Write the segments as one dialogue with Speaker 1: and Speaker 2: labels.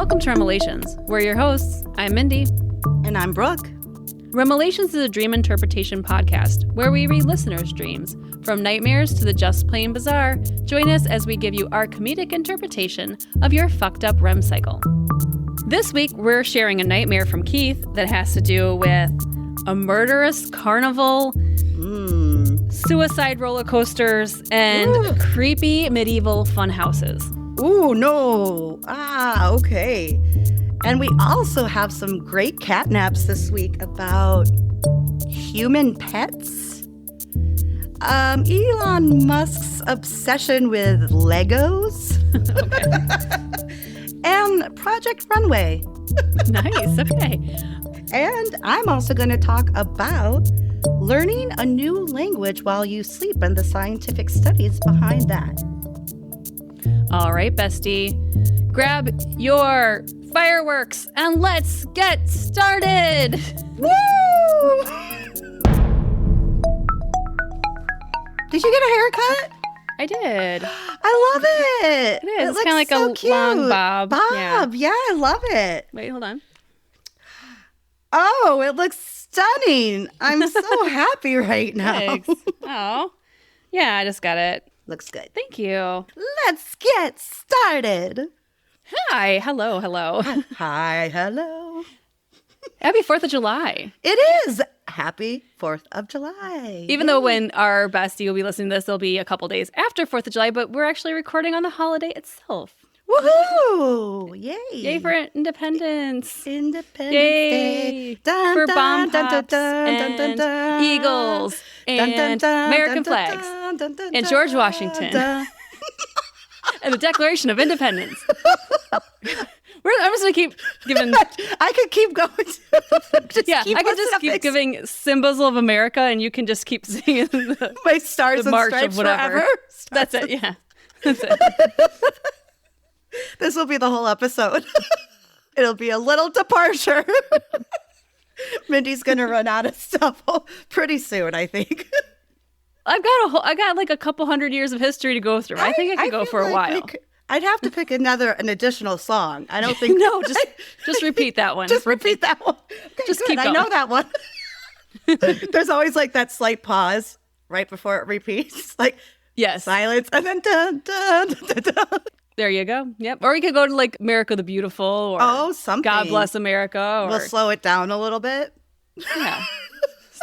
Speaker 1: Welcome to REMelations. We're your hosts. I'm Mindy.
Speaker 2: And I'm Brooke.
Speaker 1: REMelations is a dream interpretation podcast where we read listeners' dreams. From nightmares to the just plain bizarre, join us as we give you our comedic interpretation of your fucked up REM cycle. This week, we're sharing a nightmare from Keith that has to do with a murderous carnival, suicide roller coasters, and creepy medieval fun houses.
Speaker 2: Ooh, no. Okay. And we also have some great catnaps this week about human pets. Elon Musk's obsession with Legos. And Project Runway.
Speaker 1: Nice, okay.
Speaker 2: And I'm also going to talk about learning a new language while you sleep and the scientific studies behind that.
Speaker 1: All right, bestie. Grab your fireworks and let's get started.
Speaker 2: Woo! Did you get a haircut?
Speaker 1: I did.
Speaker 2: I love it.
Speaker 1: It is.
Speaker 2: It
Speaker 1: It's kind of like
Speaker 2: so
Speaker 1: a
Speaker 2: cute.
Speaker 1: long bob.
Speaker 2: Yeah, I love it.
Speaker 1: Wait, hold on.
Speaker 2: Oh, it looks stunning. I'm so happy right now.
Speaker 1: Thanks. Oh, yeah, I just got it.
Speaker 2: Looks good.
Speaker 1: Thank you.
Speaker 2: Let's get started.
Speaker 1: Hi. Hello.
Speaker 2: Hi, hello.
Speaker 1: Happy 4th of July.
Speaker 2: It is. Happy 4th of July.
Speaker 1: Even though when our bestie will be listening to this, it'll be a couple days after 4th of July, but we're actually recording on the holiday itself.
Speaker 2: Woohoo! Yay!
Speaker 1: Yay for independence.
Speaker 2: Independence
Speaker 1: Yay
Speaker 2: Day. Dun,
Speaker 1: for
Speaker 2: dun,
Speaker 1: bomb
Speaker 2: dun, dun,
Speaker 1: pops
Speaker 2: dun, dun, dun,
Speaker 1: and
Speaker 2: dun.
Speaker 1: eagles
Speaker 2: Dun, dun,
Speaker 1: and
Speaker 2: dun,
Speaker 1: American
Speaker 2: dun, dun,
Speaker 1: flags
Speaker 2: dun, dun, dun,
Speaker 1: and
Speaker 2: dun,
Speaker 1: George Washington.
Speaker 2: dun.
Speaker 1: and the Declaration of Independence. I'm just going to keep giving...
Speaker 2: I could keep going.
Speaker 1: I could just keep giving symbols of America and you can just keep singing
Speaker 2: my stars
Speaker 1: the
Speaker 2: and
Speaker 1: march
Speaker 2: stripes
Speaker 1: of whatever.
Speaker 2: forever.
Speaker 1: That's it, yeah. That's it.
Speaker 2: This will be the whole episode. It'll be a little departure. Mindy's going to run out of stuff pretty soon, I think.
Speaker 1: I got like a couple hundred years of history to go through. I think I could go for a while.
Speaker 2: I'd have to pick an additional song. I don't think.
Speaker 1: No, just repeat that one.
Speaker 2: Just repeat that one. Okay,
Speaker 1: just
Speaker 2: good.
Speaker 1: keep going.
Speaker 2: I know that one. There's always like that slight pause right before it repeats, like
Speaker 1: yes,
Speaker 2: silence, and then dun dun dun dun. Dun.
Speaker 1: There you go. Yep. Or we could go to like America the Beautiful or
Speaker 2: something.
Speaker 1: God Bless America. Or
Speaker 2: We'll slow it down a little bit.
Speaker 1: Yeah.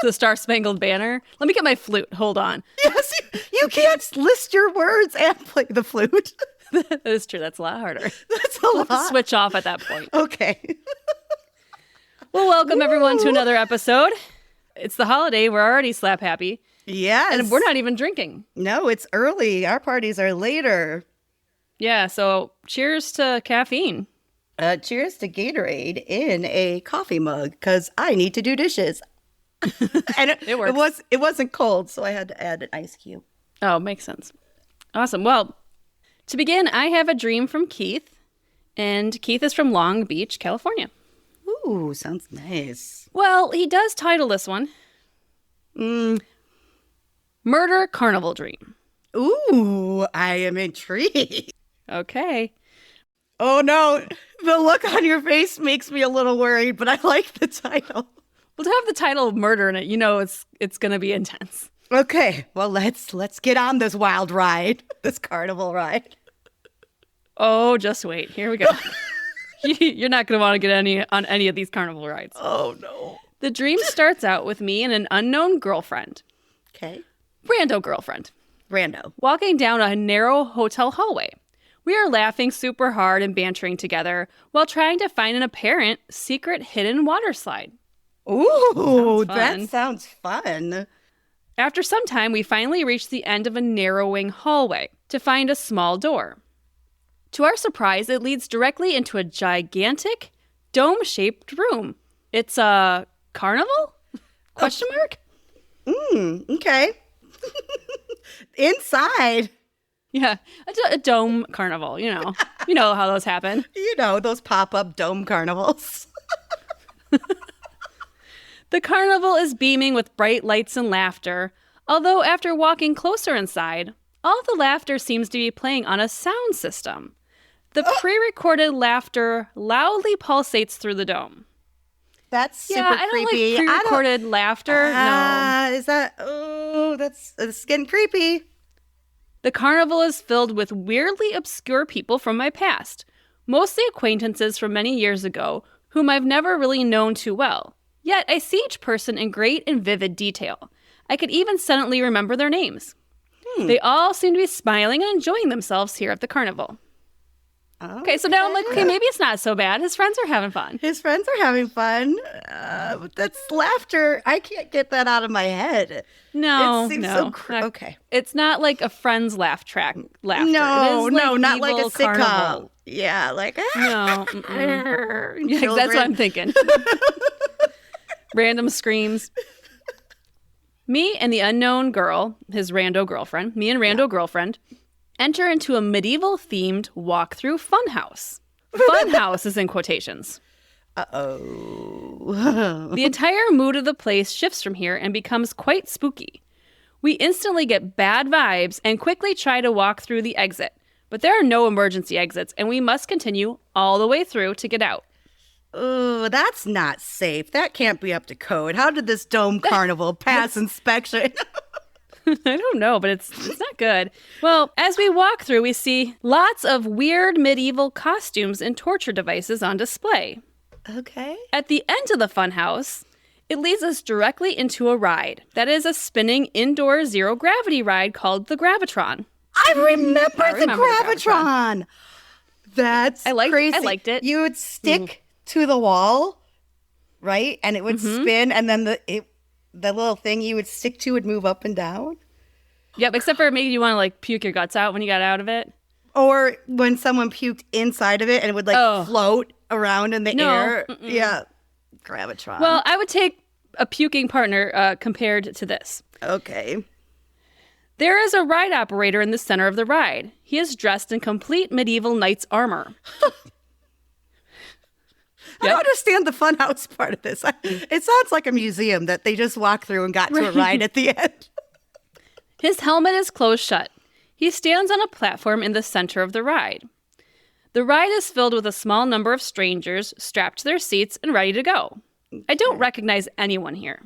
Speaker 1: The Star Spangled Banner. Let me get my flute. Hold on.
Speaker 2: Yes, you can't list your words and play the flute.
Speaker 1: That is true. That's a lot harder.
Speaker 2: That's a
Speaker 1: We'll
Speaker 2: lot.
Speaker 1: have to switch off at that point.
Speaker 2: Okay.
Speaker 1: Well, welcome everyone to another episode. It's the holiday. We're already slap happy.
Speaker 2: Yes.
Speaker 1: And we're not even drinking.
Speaker 2: No, it's early. Our parties are later.
Speaker 1: Yeah, so cheers to caffeine.
Speaker 2: Cheers to Gatorade in a coffee mug because I need to do dishes. And
Speaker 1: It works.
Speaker 2: It wasn't cold, so I had to add an ice cube.
Speaker 1: Oh, makes sense. Awesome. Well, to begin, I have a dream from Keith, and Keith is from Long Beach, California.
Speaker 2: Ooh, sounds nice.
Speaker 1: Well, he does title this one Murder Carnival Dream.
Speaker 2: Ooh, I am intrigued.
Speaker 1: Okay.
Speaker 2: Oh no, the look on your face makes me a little worried, but I like the title.
Speaker 1: Well, to have the title of murder in it, you know it's going to be intense.
Speaker 2: Okay, well let's get on this wild ride, this carnival ride.
Speaker 1: Oh, just wait. Here we go. You're not going to want to get on any of these carnival rides.
Speaker 2: Oh no.
Speaker 1: The dream starts out with me and an unknown girlfriend.
Speaker 2: Okay.
Speaker 1: Rando girlfriend.
Speaker 2: Rando.
Speaker 1: Walking down a narrow hotel hallway. We are laughing super hard and bantering together while trying to find an apparent secret hidden water slide.
Speaker 2: Ooh,
Speaker 1: Sounds fun.
Speaker 2: that sounds fun.
Speaker 1: After some time, we finally reach the end of a narrowing hallway to find a small door. To our surprise, it leads directly into a gigantic, dome-shaped room. It's a carnival? Question mark?
Speaker 2: Okay. Inside.
Speaker 1: Yeah, a dome carnival, you know. You know how those happen.
Speaker 2: You know, those pop-up dome carnivals.
Speaker 1: The carnival is beaming with bright lights and laughter, although after walking closer inside, all the laughter seems to be playing on a sound system. The pre-recorded laughter loudly pulsates through the dome.
Speaker 2: That's super
Speaker 1: I don't
Speaker 2: creepy.
Speaker 1: like pre-recorded laughter. No.
Speaker 2: Is that... Oh, that's getting creepy.
Speaker 1: The carnival is filled with weirdly obscure people from my past, mostly acquaintances from many years ago, whom I've never really known too well. Yet I see each person in great and vivid detail. I could even suddenly remember their names. They all seem to be smiling and enjoying themselves here at the carnival. Okay, so now I'm like, okay, maybe it's not so bad. His friends are having fun.
Speaker 2: His friends are having fun. That's laughter. I can't get that out of my head.
Speaker 1: No,
Speaker 2: it seems
Speaker 1: no.
Speaker 2: Okay.
Speaker 1: It's not like a friend's laugh track laughter.
Speaker 2: No,
Speaker 1: it is like
Speaker 2: not like a
Speaker 1: evil
Speaker 2: sitcom.
Speaker 1: Carnival.
Speaker 2: Yeah, like
Speaker 1: no. Yeah, that's what I'm thinking. Random screams. Me and the unknown girl, his rando girlfriend, enter into a medieval-themed walk-through funhouse. Funhouse is in quotations.
Speaker 2: Uh-oh.
Speaker 1: The entire mood of the place shifts from here and becomes quite spooky. We instantly get bad vibes and quickly try to walk through the exit. But there are no emergency exits, and we must continue all the way through to get out.
Speaker 2: Oh, that's not safe. That can't be up to code. How did this dome carnival pass inspection?
Speaker 1: I don't know, but it's not good. Well, as we walk through, we see lots of weird medieval costumes and torture devices on display.
Speaker 2: Okay.
Speaker 1: At the end of the funhouse, it leads us directly into a ride. That is a spinning indoor zero-gravity ride called the Gravitron.
Speaker 2: I remember the Gravitron. That's crazy.
Speaker 1: I liked it.
Speaker 2: You would stick to the wall, right? And it would spin, and then the little thing you would stick to would move up and down.
Speaker 1: Yep, except for maybe you want to like puke your guts out when you got out of it.
Speaker 2: Or when someone puked inside of it and it would float around in the air. Yeah. Gravitron.
Speaker 1: Well, I would take a puking partner compared to this.
Speaker 2: Okay.
Speaker 1: There is a ride operator in the center of the ride. He is dressed in complete medieval knight's armor.
Speaker 2: I don't understand the funhouse part of this. It sounds like a museum that they just walked through and got to a ride at the end.
Speaker 1: His helmet is closed shut. He stands on a platform in the center of the ride. The ride is filled with a small number of strangers strapped to their seats and ready to go. I don't recognize anyone here.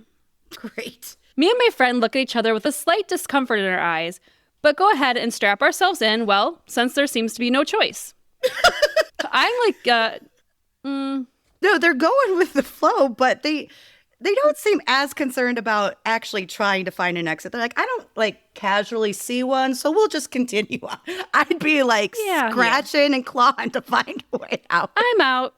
Speaker 2: Great.
Speaker 1: Me and my friend look at each other with a slight discomfort in our eyes, but go ahead and strap ourselves in, well, since there seems to be no choice. I'm like,
Speaker 2: No, they're going with the flow, but they don't seem as concerned about actually trying to find an exit. They're like, I don't casually see one, so we'll just continue on. I'd be scratching and clawing to find a way out.
Speaker 1: I'm out.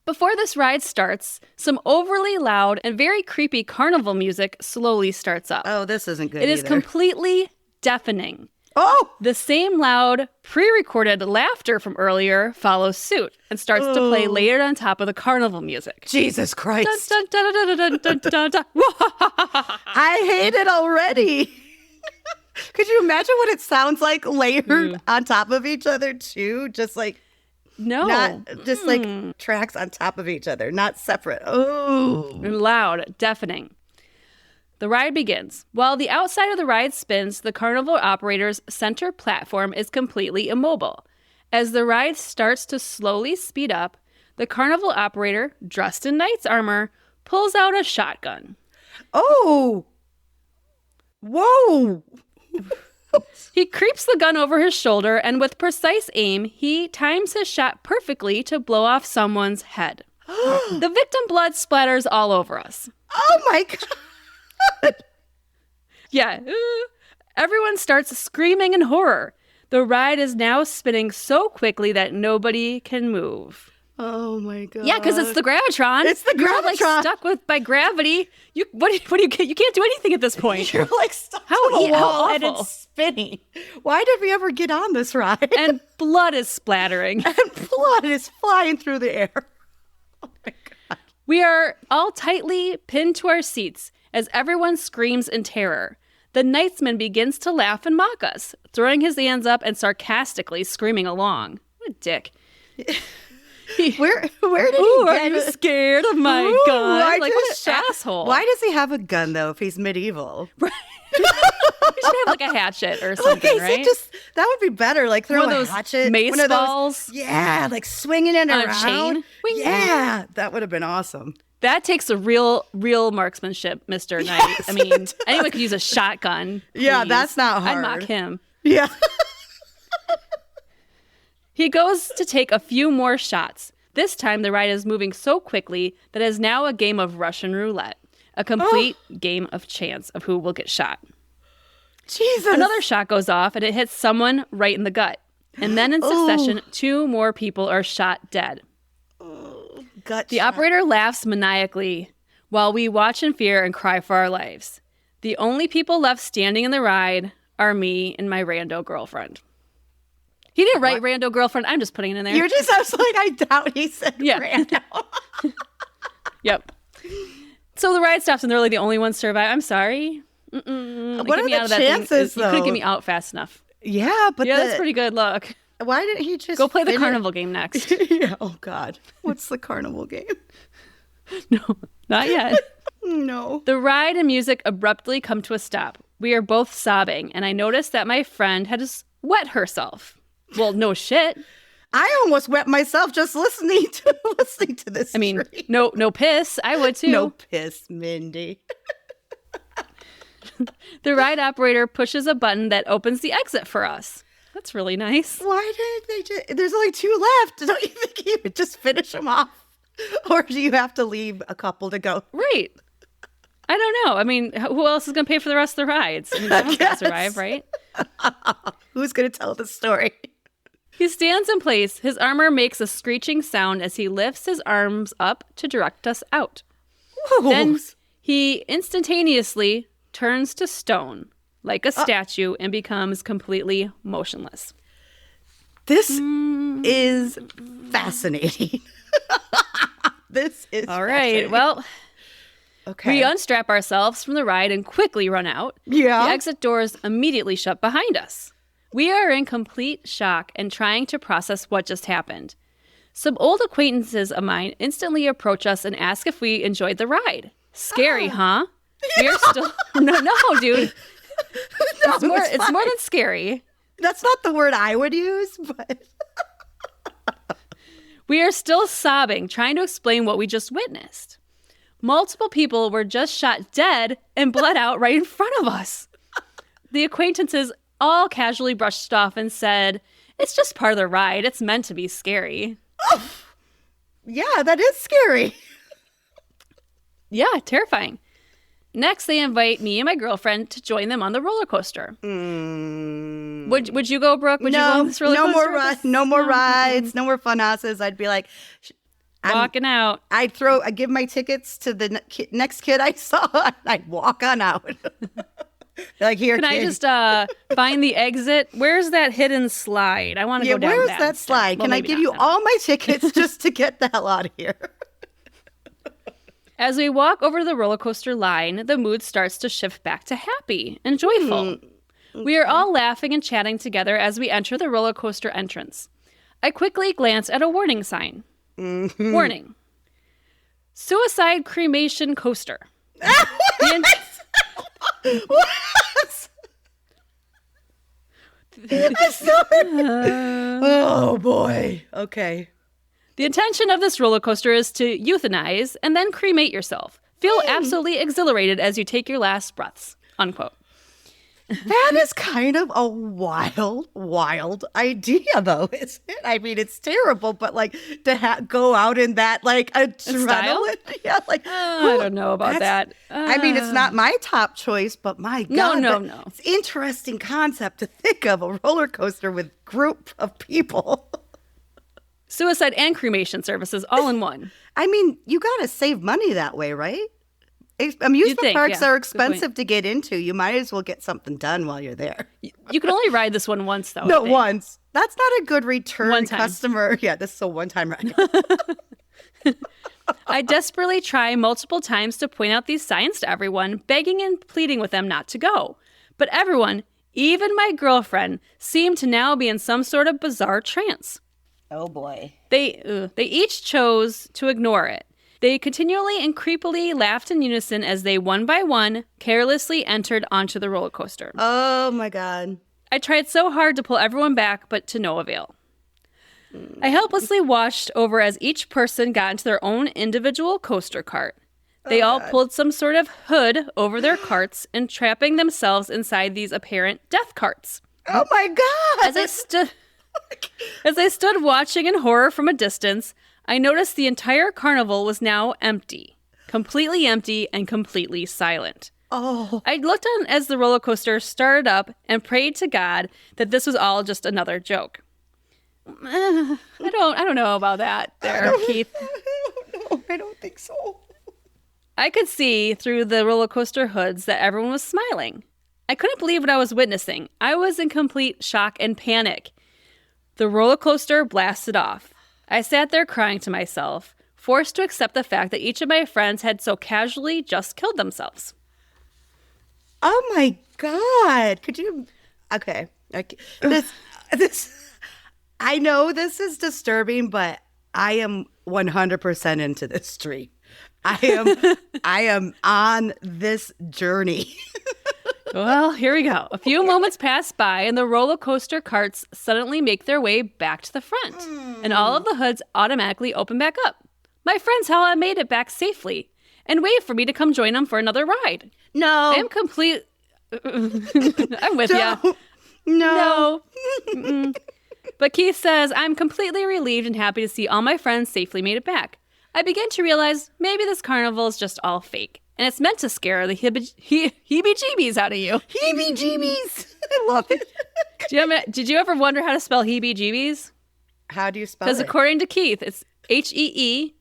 Speaker 1: Before this ride starts, some overly loud and very creepy carnival music slowly starts up.
Speaker 2: Oh, this isn't good
Speaker 1: It is completely deafening.
Speaker 2: Oh!
Speaker 1: The same loud, pre-recorded laughter from earlier follows suit and starts to play layered on top of the carnival music.
Speaker 2: Jesus Christ.
Speaker 1: Dun, dun, dun, dun, dun, dun, dun, dun.
Speaker 2: I hate it already. Could you imagine what it sounds like layered on top of each other too? Just tracks on top of each other, not separate. Oh.
Speaker 1: Loud, deafening. The ride begins. While the outside of the ride spins, the carnival operator's center platform is completely immobile. As the ride starts to slowly speed up, the carnival operator, dressed in knight's armor, pulls out a shotgun.
Speaker 2: Oh! Whoa!
Speaker 1: He creeps the gun over his shoulder, and with precise aim, he times his shot perfectly to blow off someone's head. The victim blood splatters all over us.
Speaker 2: Oh my God!
Speaker 1: Yeah. Everyone starts screaming in horror. The ride is now spinning so quickly that nobody can move.
Speaker 2: Oh my God.
Speaker 1: Yeah, because it's the Gravitron.
Speaker 2: It's the Gravitron.
Speaker 1: You're stuck by gravity. You can't do anything at this point.
Speaker 2: You're stuck to the wall and it's spinning. Why did we ever get on this ride?
Speaker 1: And blood is splattering.
Speaker 2: And blood is flying through the air. Oh my God.
Speaker 1: We are all tightly pinned to our seats as everyone screams in terror. The knightsman begins to laugh and mock us, throwing his hands up and sarcastically screaming along. What a dick.
Speaker 2: Where did he
Speaker 1: are
Speaker 2: get
Speaker 1: you
Speaker 2: it?
Speaker 1: scared of my gun? What an asshole.
Speaker 2: Why does he have a gun, though, if he's medieval?
Speaker 1: Right. should have like a hatchet or something, right?
Speaker 2: That would be better. Like throw
Speaker 1: one of
Speaker 2: a
Speaker 1: those
Speaker 2: hatchet,
Speaker 1: mace
Speaker 2: one of
Speaker 1: balls.
Speaker 2: Yeah, like swinging it
Speaker 1: on
Speaker 2: around.
Speaker 1: A chain. Wing,
Speaker 2: yeah, that would have been awesome.
Speaker 1: That takes a real marksmanship, Mr. Knight.
Speaker 2: Yes,
Speaker 1: I mean, anyone could use a shotgun. Please.
Speaker 2: Yeah, that's not hard.
Speaker 1: I'd mock him.
Speaker 2: Yeah.
Speaker 1: He goes to take a few more shots. This time, the ride is moving so quickly that it is now a game of Russian roulette, a complete game of chance of who will get shot.
Speaker 2: Jesus.
Speaker 1: Another shot goes off, and it hits someone right in the gut. And then in succession, 2 more people are shot dead. The operator laughs maniacally while we watch in fear and cry for our lives. The only people left standing in the ride are me and my rando girlfriend. He didn't write rando girlfriend. I'm just putting it in there.
Speaker 2: I was like, I doubt he said rando.
Speaker 1: Yep. So the ride stops and they're like the only ones survive. I'm sorry.
Speaker 2: What are the chances, though?
Speaker 1: You couldn't get me out fast enough.
Speaker 2: Yeah, but
Speaker 1: that's pretty good luck.
Speaker 2: Why didn't he just
Speaker 1: go play the carnival game next?
Speaker 2: Yeah. Oh God, what's the carnival game?
Speaker 1: No, not yet.
Speaker 2: No.
Speaker 1: The ride and music abruptly come to a stop. We are both sobbing, and I notice that my friend has wet herself. Well, no shit.
Speaker 2: I almost wet myself just listening to this.
Speaker 1: I mean, no piss. I would too.
Speaker 2: No piss, Mindy.
Speaker 1: The ride operator pushes a button that opens the exit for us. That's really nice.
Speaker 2: Why did they just... There's only 2 left. Don't you think you would just finish them off? Or do you have to leave a couple to go?
Speaker 1: Right. I don't know. I mean, who else is going to pay for the rest of the rides? I mean, someone's got to survive, right?
Speaker 2: Who's going to tell the story?
Speaker 1: He stands in place. His armor makes a screeching sound as he lifts his arms up to direct us out.
Speaker 2: Whoa.
Speaker 1: Then he instantaneously turns to stone like a statue and becomes completely motionless.
Speaker 2: This is fascinating. This is
Speaker 1: all right. Well,
Speaker 2: okay.
Speaker 1: We unstrap ourselves from the ride and quickly run out.
Speaker 2: Yeah.
Speaker 1: The exit doors immediately shut behind us. We are in complete shock and trying to process what just happened. Some old acquaintances of mine instantly approach us and ask if we enjoyed the ride. Scary, huh?
Speaker 2: Yeah.
Speaker 1: We're still no, dude.
Speaker 2: No,
Speaker 1: it's more than scary.
Speaker 2: That's not the word I would use, but
Speaker 1: we are still sobbing, trying to explain what we just witnessed. Multiple people were just shot dead and bled out right in front of us. The acquaintances all casually brushed it off and said, "It's just part of the ride. It's meant to be scary."
Speaker 2: Oh, yeah, that is scary.
Speaker 1: Yeah, terrifying. Next, they invite me and my girlfriend to join them on the roller coaster. Would you go, Brooke? Would you go on this roller coaster?
Speaker 2: No more rides. No more fun houses. I'd be like,
Speaker 1: walking out.
Speaker 2: I'd give my tickets to the next kid I saw, and I'd walk on out. Like, here,
Speaker 1: Can
Speaker 2: kid.
Speaker 1: I just find the exit? Where's that hidden slide? I want to go down
Speaker 2: where's
Speaker 1: that
Speaker 2: slide?
Speaker 1: Well,
Speaker 2: Can I give you all my tickets just to get the hell out of here?
Speaker 1: As we walk over the roller coaster line, the mood starts to shift back to happy and joyful. Okay. We are all laughing and chatting together as we enter the roller coaster entrance. I quickly glance at a warning sign. Mm-hmm. Warning. Suicide cremation coaster.
Speaker 2: What? Oh, boy. Okay.
Speaker 1: The intention of this roller coaster is to euthanize and then cremate yourself. Feel absolutely exhilarated as you take your last breaths. Unquote.
Speaker 2: That is kind of a wild idea, though, isn't it? I mean, it's terrible, but like to go out in that like adrenaline. Yeah, like
Speaker 1: I don't know about that.
Speaker 2: I mean, it's not my top choice, but my God,
Speaker 1: no.
Speaker 2: It's an interesting concept to think of a roller coaster with group of people.
Speaker 1: Suicide and cremation services all in one.
Speaker 2: I mean, you got to save money that way, right? Amusement parks are expensive to get into. You might as well get something done while you're there.
Speaker 1: You can only ride this one once, though.
Speaker 2: No, once. That's not a good return
Speaker 1: One-time
Speaker 2: customer. Yeah, this is a one-time ride.
Speaker 1: I desperately try multiple times to point out these signs to everyone, begging and pleading with them not to go. But everyone, even my girlfriend, seemed to now be in some sort of bizarre trance.
Speaker 2: Oh, boy.
Speaker 1: They each chose to ignore it. They continually and creepily laughed in unison as they, one by one, carelessly entered onto the roller coaster.
Speaker 2: Oh, my God.
Speaker 1: I tried so hard to pull everyone back, but to no avail. I helplessly watched over as each person got into their own individual coaster cart. They all pulled some sort of hood over their carts, entrapping themselves inside these apparent death carts.
Speaker 2: Oh, my God.
Speaker 1: As I stood watching in horror from a distance, I noticed the entire carnival was now empty, completely empty and completely silent.
Speaker 2: Oh.
Speaker 1: I looked on as the roller coaster started up and prayed to God that this was all just another joke. I don't know about that there, Keith.
Speaker 2: I don't think so.
Speaker 1: I could see through the roller coaster hoods that everyone was smiling. I couldn't believe what I was witnessing. I was in complete shock and panic. The roller coaster blasted off. I sat there crying to myself, forced to accept the fact that each of my friends had so casually just killed themselves.
Speaker 2: Oh my God. Could you? Okay. This, I know this is disturbing, but I am 100% into this dream. I am on this journey.
Speaker 1: Well, here we go. A few moments pass by and the roller coaster carts suddenly make their way back to the front. And all of the hoods automatically open back up. My friends Hella made it back safely and waved for me to come join them for another ride.
Speaker 2: No.
Speaker 1: I am complete. I'm with you.
Speaker 2: No.
Speaker 1: But Keith says, I'm completely relieved and happy to see all my friends safely made it back. I began to realize maybe this carnival is just all fake. And it's meant to scare the heebie-jeebies out of you.
Speaker 2: Heebie-jeebies. I love it.
Speaker 1: Did you ever wonder how to spell heebie-jeebies?
Speaker 2: How do you spell it?
Speaker 1: Because according to Keith, it's Heebiejeebies.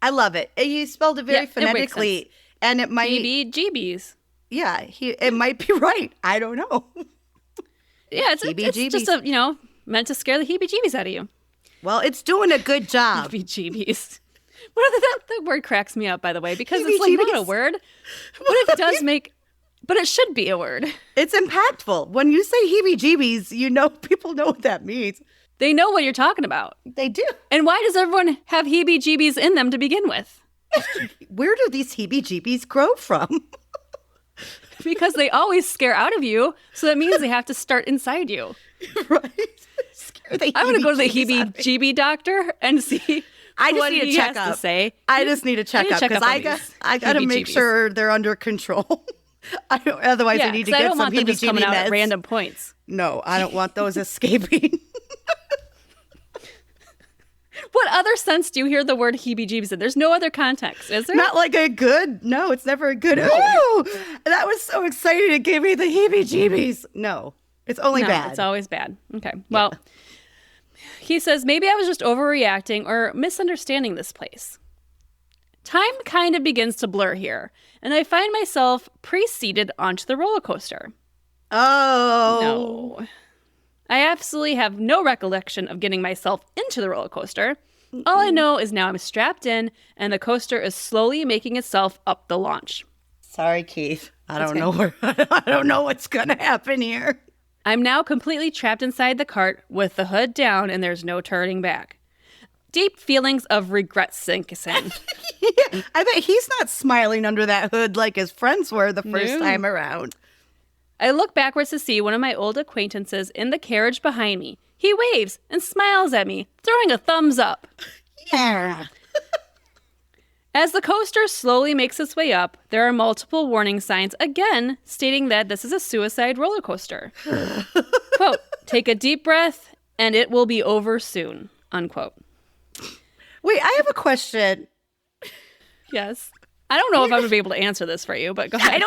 Speaker 2: I love it. You spelled it very phonetically. And it might...
Speaker 1: Heebie-jeebies.
Speaker 2: Yeah, it might be right. I don't know.
Speaker 1: Yeah, it's just meant to scare the heebie-jeebies out of you.
Speaker 2: Well, it's doing a good job.
Speaker 1: Heebie-jeebies. That word cracks me up, by the way, because it's like not a word, but it does make, but it should be a word.
Speaker 2: It's impactful. When you say heebie-jeebies, people know what that means.
Speaker 1: They know what you're talking about.
Speaker 2: They do.
Speaker 1: And why does everyone have heebie-jeebies in them to begin with?
Speaker 2: Where do these heebie-jeebies grow from?
Speaker 1: Because they always scare out of you, so that means they have to start inside you.
Speaker 2: Right.
Speaker 1: I'm going to go to the heebie-jeebie doctor and see what he has to say.
Speaker 2: I just need a checkup because I got to make sure they're under control. Otherwise, I need to get some heebie-jeebie
Speaker 1: coming out
Speaker 2: meds.
Speaker 1: At random points.
Speaker 2: No, I don't want those escaping.
Speaker 1: What other sense do you hear the word heebie-jeebies in? There's no other context, is there?
Speaker 2: Not like a good, no, it's never a good, oh, that was so exciting. It gave me the heebie-jeebies. No, it's only bad.
Speaker 1: It's always bad. Okay, well, he says, maybe I was just overreacting or misunderstanding this place. Time kind of begins to blur here, and I find myself pre-seated onto the roller coaster.
Speaker 2: Oh.
Speaker 1: No. I absolutely have no recollection of getting myself into the roller coaster. All I know is now I'm strapped in and the coaster is slowly making itself up the launch.
Speaker 2: Sorry, Keith. I don't know what's going to happen here.
Speaker 1: I'm now completely trapped inside the cart with the hood down and there's no turning back. Deep feelings of regret sink in.
Speaker 2: Yeah, I bet he's not smiling under that hood like his friends were the first time around.
Speaker 1: I look backwards to see one of my old acquaintances in the carriage behind me. He waves and smiles at me, throwing a thumbs up.
Speaker 2: Yeah.
Speaker 1: As the coaster slowly makes its way up, there are multiple warning signs again stating that this is a suicide roller coaster. Quote, take a deep breath and it will be over soon, unquote.
Speaker 2: Wait, I have a question.
Speaker 1: Yes. I don't know if I'm going to be able to answer this for you, but go ahead.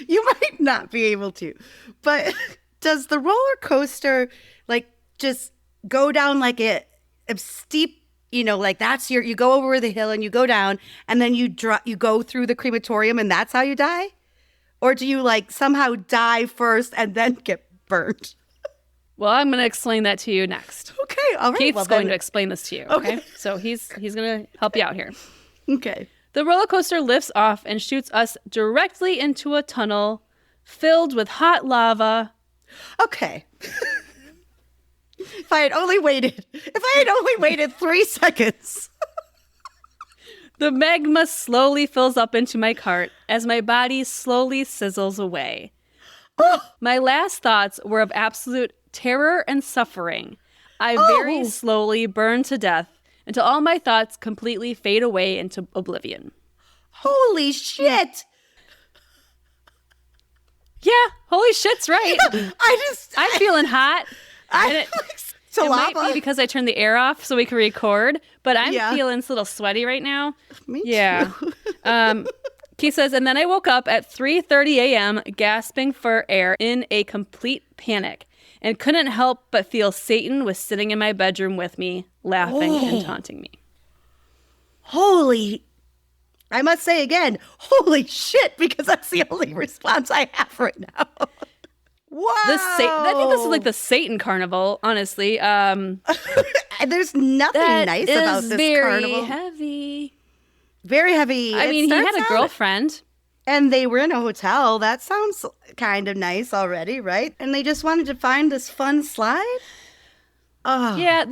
Speaker 2: You might not be able to. But does the roller coaster just go down like a steep, like that's you go over the hill and you go down and then you go through the crematorium and that's how you die? Or do you somehow die first and then get burned?
Speaker 1: Well, I'm going to explain that to you next.
Speaker 2: Okay, all right.
Speaker 1: Keith's going to explain this to you, okay? So he's going to help you out here.
Speaker 2: Okay.
Speaker 1: The roller coaster lifts off and shoots us directly into a tunnel filled with hot lava.
Speaker 2: Okay. If I had only waited 3 seconds.
Speaker 1: The magma slowly fills up into my cart as my body slowly sizzles away. My last thoughts were of absolute terror and suffering. I very slowly burn to death until all my thoughts completely fade away into oblivion.
Speaker 2: Holy shit!
Speaker 1: Yeah, holy shit's right. I'm feeling hot. It might be because I turned the air off so we can record, but I'm feeling a little sweaty right now.
Speaker 2: Me too.
Speaker 1: Keith says, and then I woke up at 3:30 a.m. gasping for air in a complete panic and couldn't help but feel Satan was sitting in my bedroom with me, laughing and taunting me.
Speaker 2: I must say again, holy shit, because that's the only response I have right now. Wow.
Speaker 1: I think this is like the Satan Carnival, honestly.
Speaker 2: There's nothing nice about this carnival. Very heavy.
Speaker 1: I mean, he had a girlfriend.
Speaker 2: And they were in a hotel. That sounds kind of nice already, right? And they just wanted to find this fun slide? Oh.
Speaker 1: Yeah,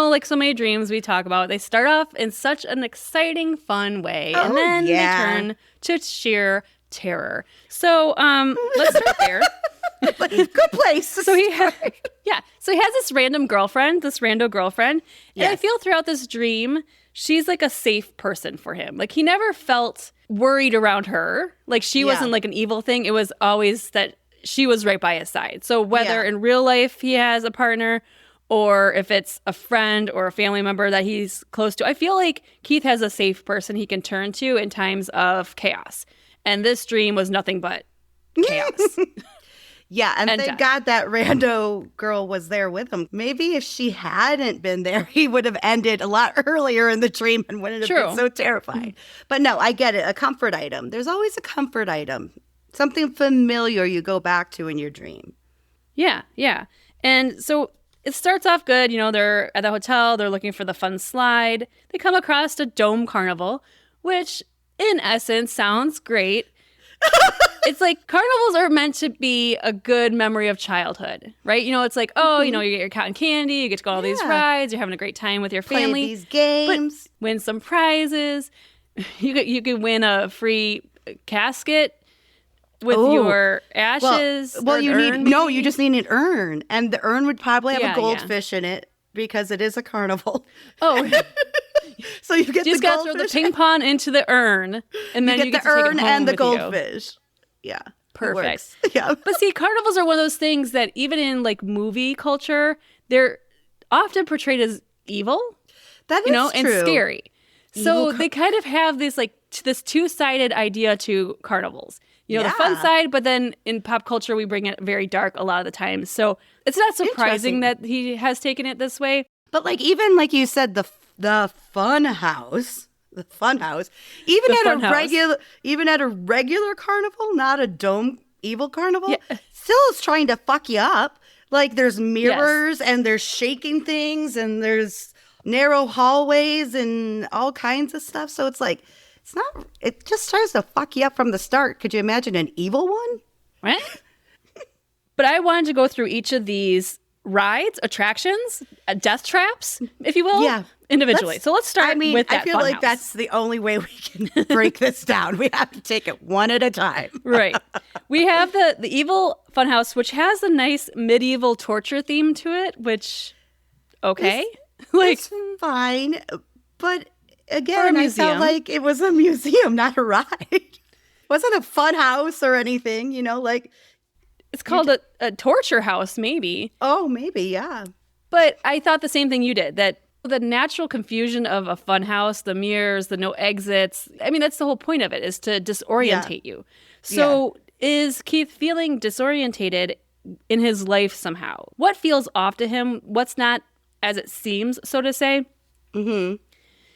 Speaker 1: like so many dreams we talk about, they start off in such an exciting, fun way. And then they turn to sheer terror. So let's start there.
Speaker 2: Good place.
Speaker 1: So he has this rando girlfriend. And I feel throughout this dream, she's like a safe person for him. Like he never felt worried around her. Like she wasn't like an evil thing. It was always that she was right by his side. So whether in real life he has a partner or if it's a friend or a family member that he's close to, I feel like Keith has a safe person he can turn to in times of chaos. And this dream was nothing but chaos.
Speaker 2: Yeah, and thank God that rando girl was there with him. Maybe if she hadn't been there, he would have ended a lot earlier in the dream and wouldn't have been so terrified. But no, I get it. A comfort item. There's always a comfort item. Something familiar you go back to in your dream.
Speaker 1: Yeah. And so it starts off good. They're at the hotel. They're looking for the fun slide. They come across a dome carnival, which in essence sounds great. It's like carnivals are meant to be a good memory of childhood, right? It's like, you get your cotton candy, you get to go on all these rides, you're having a great time with your family.
Speaker 2: Play these games.
Speaker 1: But win some prizes. You could win a free casket with your ashes.
Speaker 2: Well, you just need an urn. And the urn would probably have a goldfish in it because it is a carnival.
Speaker 1: Oh,
Speaker 2: so you get
Speaker 1: just got to throw the ping pong into the urn, and then you get
Speaker 2: the
Speaker 1: to take
Speaker 2: urn
Speaker 1: it home
Speaker 2: and the
Speaker 1: with
Speaker 2: goldfish.
Speaker 1: You.
Speaker 2: Yeah,
Speaker 1: perfect.
Speaker 2: Yeah,
Speaker 1: but see, carnivals are one of those things that even in like movie culture, they're often portrayed as evil.
Speaker 2: That is true.
Speaker 1: And scary. So they kind of have this this two-sided idea to carnivals. The fun side, but then in pop culture, we bring it very dark a lot of the time. So it's not surprising that he has taken it this way.
Speaker 2: But even like you said, the fun house, even at a regular carnival, not a dome evil carnival, still is trying to fuck you up. Like there's mirrors and there's shaking things and there's narrow hallways and all kinds of stuff. So it's like, it just tries to fuck you up from the start. Could you imagine an evil one?
Speaker 1: Right? But I wanted to go through each of these rides, attractions, death traps, if you will, individually. So let's start with that
Speaker 2: I feel like that's the only way we can break this down. We have to take it one at a time.
Speaker 1: Right. We have the evil funhouse, which has a nice medieval torture theme to it, which,
Speaker 2: it's fine. But again, I felt like it was a museum, not a ride. It wasn't a fun house or anything,
Speaker 1: It's called a torture house, maybe.
Speaker 2: Oh, maybe, yeah.
Speaker 1: But I thought the same thing you did, that the natural confusion of a fun house, the mirrors, the no exits, that's the whole point of it, is to disorientate you. So is Keith feeling disorientated in his life somehow? What feels off to him? What's not as it seems, so to say?
Speaker 2: Mm-hmm.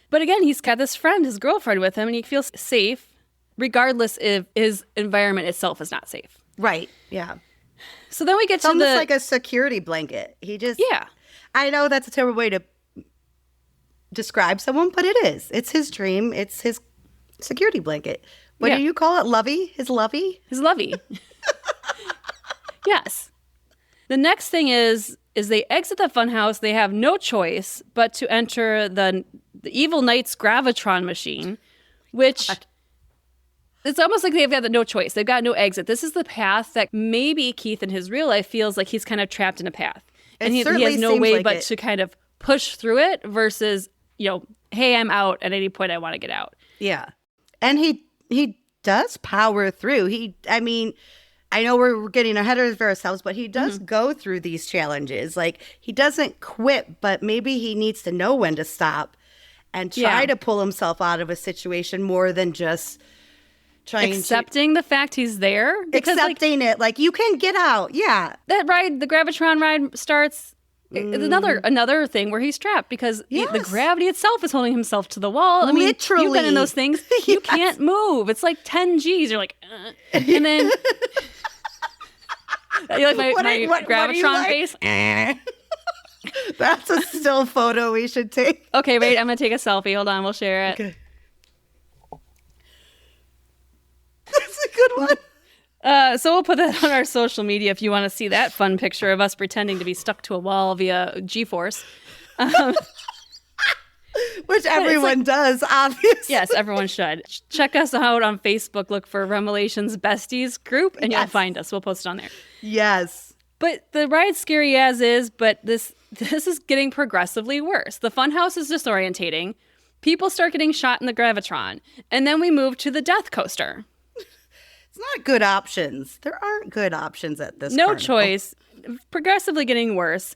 Speaker 1: But again, he's got this friend, his girlfriend with him, and he feels safe, regardless if his environment itself is not safe.
Speaker 2: Right, yeah.
Speaker 1: So then we get
Speaker 2: to almost like a security blanket. He just...
Speaker 1: Yeah.
Speaker 2: I know that's a terrible way to describe someone, but it is. It's his dream. It's his security blanket. What do you call it? Lovey? His lovey?
Speaker 1: His lovey. Yes. The next thing is is they exit the funhouse. They have no choice but to enter the evil knight's gravitron machine, which it's almost like they've got no choice. They've got no exit. This is the path that maybe Keith in his real life feels like he's kind of trapped in a path. And he has no way but to kind of push through it versus, hey, I'm out at any point I want to get out.
Speaker 2: Yeah. And he does power through. I know we're getting ahead of ourselves, but he does go through these challenges. Like, he doesn't quit, but maybe he needs to know when to stop and try to pull himself out of a situation more than just
Speaker 1: accepting the fact he's there.
Speaker 2: Because, accepting it. Like, you can get out. Yeah.
Speaker 1: That ride, the Gravitron ride starts. It's another thing where he's trapped because the gravity itself is holding himself to the wall. I mean,
Speaker 2: literally.
Speaker 1: You've been in those things. You can't move. It's like 10 G's. You're like, and then you like my Gravitron face.
Speaker 2: That's a still photo we should take.
Speaker 1: Okay, wait. I'm gonna take a selfie. Hold on. We'll share it.
Speaker 2: Okay. That's a good one.
Speaker 1: So we'll put that on our social media if you want to see that fun picture of us pretending to be stuck to a wall via G-force.
Speaker 2: Which everyone does, obviously.
Speaker 1: Yes, everyone should. Check us out on Facebook. Look for REMelations Besties group, and you'll find us. We'll post it on there.
Speaker 2: Yes.
Speaker 1: But the ride's scary as is, but this is getting progressively worse. The funhouse is disorientating. People start getting shot in the Gravitron. And then we move to the death coaster.
Speaker 2: Not good options. There aren't good options at this
Speaker 1: No
Speaker 2: Carnival.
Speaker 1: choice. Progressively getting worse.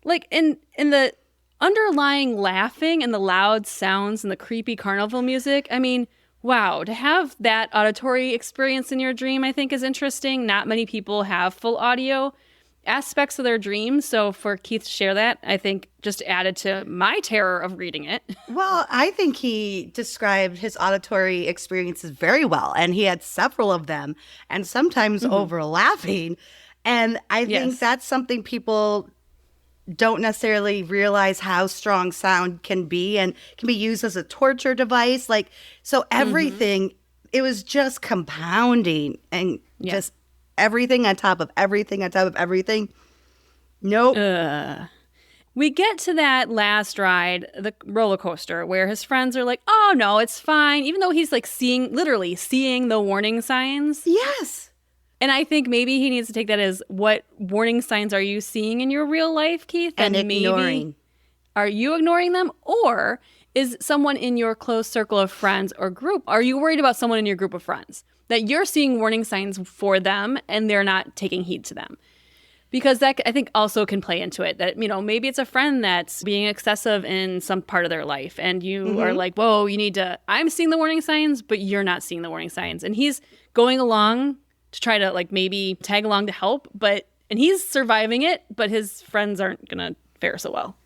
Speaker 1: Like in the underlying laughing and the loud sounds and the creepy carnival music. I mean, wow, to have that auditory experience in your dream, I think is interesting. Not many people have full audio aspects of their dreams. So for Keith to share that, I think just added to my terror of reading it.
Speaker 2: Well, I think he described his auditory experiences very well, and he had several of them, and sometimes overlapping. And I think that's something people don't necessarily realize how strong sound can be, and can be used as a torture device. Like, so everything, it was just compounding and just everything on top of everything on top of everything. Nope.
Speaker 1: We get to that last ride, the roller coaster, where his friends are like, oh, no, it's fine. Even though he's like literally seeing the warning signs.
Speaker 2: Yes.
Speaker 1: And I think maybe he needs to take that as, what warning signs are you seeing in your real life, Keith?
Speaker 2: And ignoring.
Speaker 1: Are you ignoring them? Or is someone in your close circle of friends or group, are you worried about someone in your group of friends? That you're seeing warning signs for them and they're not taking heed to them. Because that, I think, also can play into it. That, maybe it's a friend that's being excessive in some part of their life. And you are like, whoa, I'm seeing the warning signs, but you're not seeing the warning signs. And he's going along to try to like maybe tag along to help. And he's surviving it, but his friends aren't going to fare so well.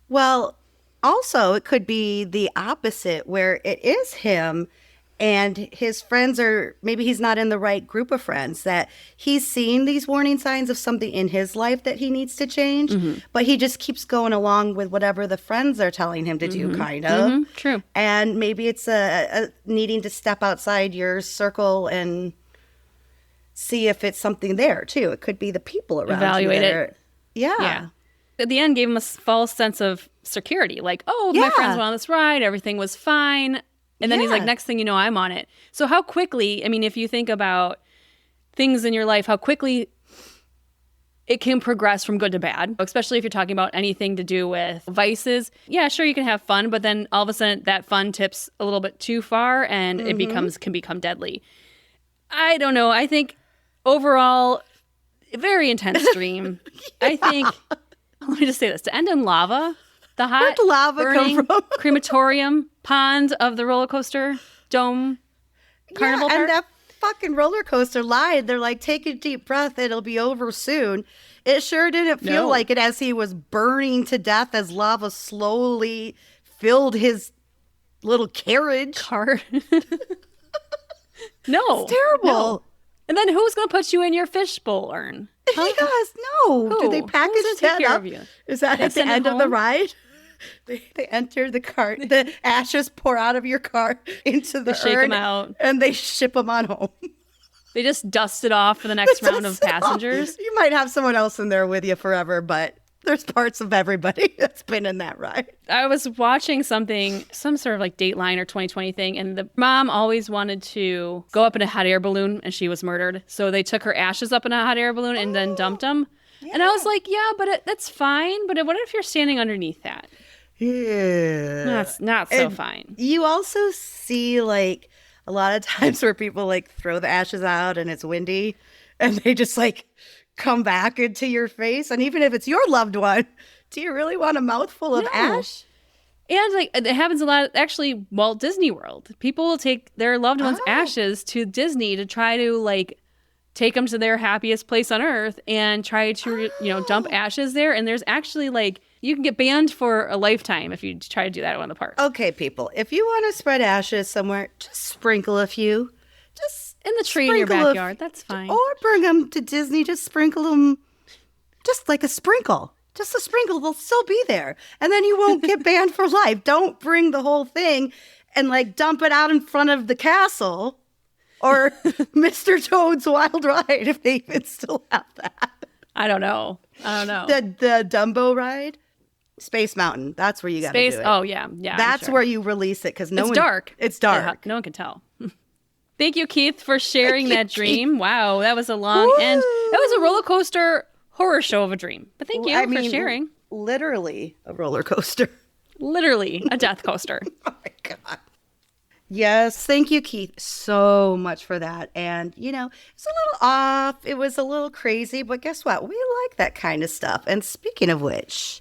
Speaker 2: Well, also, it could be the opposite, where it is him and his friends maybe he's not in the right group of friends, that he's seeing these warning signs of something in his life that he needs to change, but he just keeps going along with whatever the friends are telling him to do, kind of.
Speaker 1: True.
Speaker 2: And maybe it's a needing to step outside your circle and see if it's something there, too. It could be the people around
Speaker 1: Evaluate
Speaker 2: you.
Speaker 1: It.
Speaker 2: Yeah.
Speaker 1: At the end, gave him a false sense of security. Like, oh, my friends went on this ride. Everything was fine. And then he's like, next thing you know, I'm on it. So how quickly, if you think about things in your life, how quickly it can progress from good to bad, especially if you're talking about anything to do with vices. Yeah, sure, you can have fun, but then all of a sudden that fun tips a little bit too far and it can become deadly. I don't know. I think overall, a very intense dream. I think, let me just say this, to end in lava, the hot,
Speaker 2: where'd lava come from?
Speaker 1: crematorium pond of the roller coaster dome carnival park.
Speaker 2: And that fucking roller coaster lied. They're like, take a deep breath, it'll be over soon. It sure didn't feel like it as he was burning to death as lava slowly filled his little carriage.
Speaker 1: Cart.
Speaker 2: No. It's terrible.
Speaker 1: No. And then who's going to put you in your fishbowl urn?
Speaker 2: Huh? Yes, no.
Speaker 1: Who?
Speaker 2: Do they package that up? Is that at the end of the ride? They enter the cart. The ashes pour out of your car into the urn.
Speaker 1: Shake them out.
Speaker 2: And they ship them on home.
Speaker 1: They just dust it off for the next round of passengers.
Speaker 2: You might have someone else in there with you forever, but There's parts of everybody that's been in that ride.
Speaker 1: I was watching something, some sort of like Dateline or 2020 thing, and the mom always wanted to go up in a hot air balloon, and she was murdered. So they took her ashes up in a hot air balloon and then dumped them. Yeah. And I was like, yeah, but that's fine. But what if you're standing underneath that?
Speaker 2: Yeah.
Speaker 1: That's not so fine.
Speaker 2: You also see like a lot of times where people like throw the ashes out and it's windy and they just like come back into your face. And even if it's your loved one, do you really want a mouthful of ash?
Speaker 1: And like it happens a lot. Actually, Walt Disney World, people will take their loved ones' ashes to Disney to try to like take them to their happiest place on earth and try to dump ashes there. And there's actually like you can get banned for a lifetime if you try to do that at one of the parks.
Speaker 2: Okay, people, if you want to spread ashes somewhere, just sprinkle a few. Just
Speaker 1: in the tree in your backyard, that's fine.
Speaker 2: Or bring them to Disney, just sprinkle them, just like a sprinkle. Just a sprinkle, they'll still be there. And then you won't get banned for life. Don't bring the whole thing and like dump it out in front of the castle or Mr. Toad's Wild Ride if they even still have that.
Speaker 1: I don't know.
Speaker 2: The Dumbo ride? Space Mountain. That's where you got to do it.
Speaker 1: Oh, yeah.
Speaker 2: That's where you release it because it's
Speaker 1: dark.
Speaker 2: It's dark.
Speaker 1: No one can tell. Thank you, Keith, for sharing that dream. Wow, that was a long and that was a roller coaster horror show of a dream. But thank you for sharing.
Speaker 2: Literally a roller coaster.
Speaker 1: Literally a death coaster.
Speaker 2: Oh my God. Yes, thank you, Keith, so much for that. And, it's a little off. It was a little crazy, but guess what? We like that kind of stuff. And speaking of which,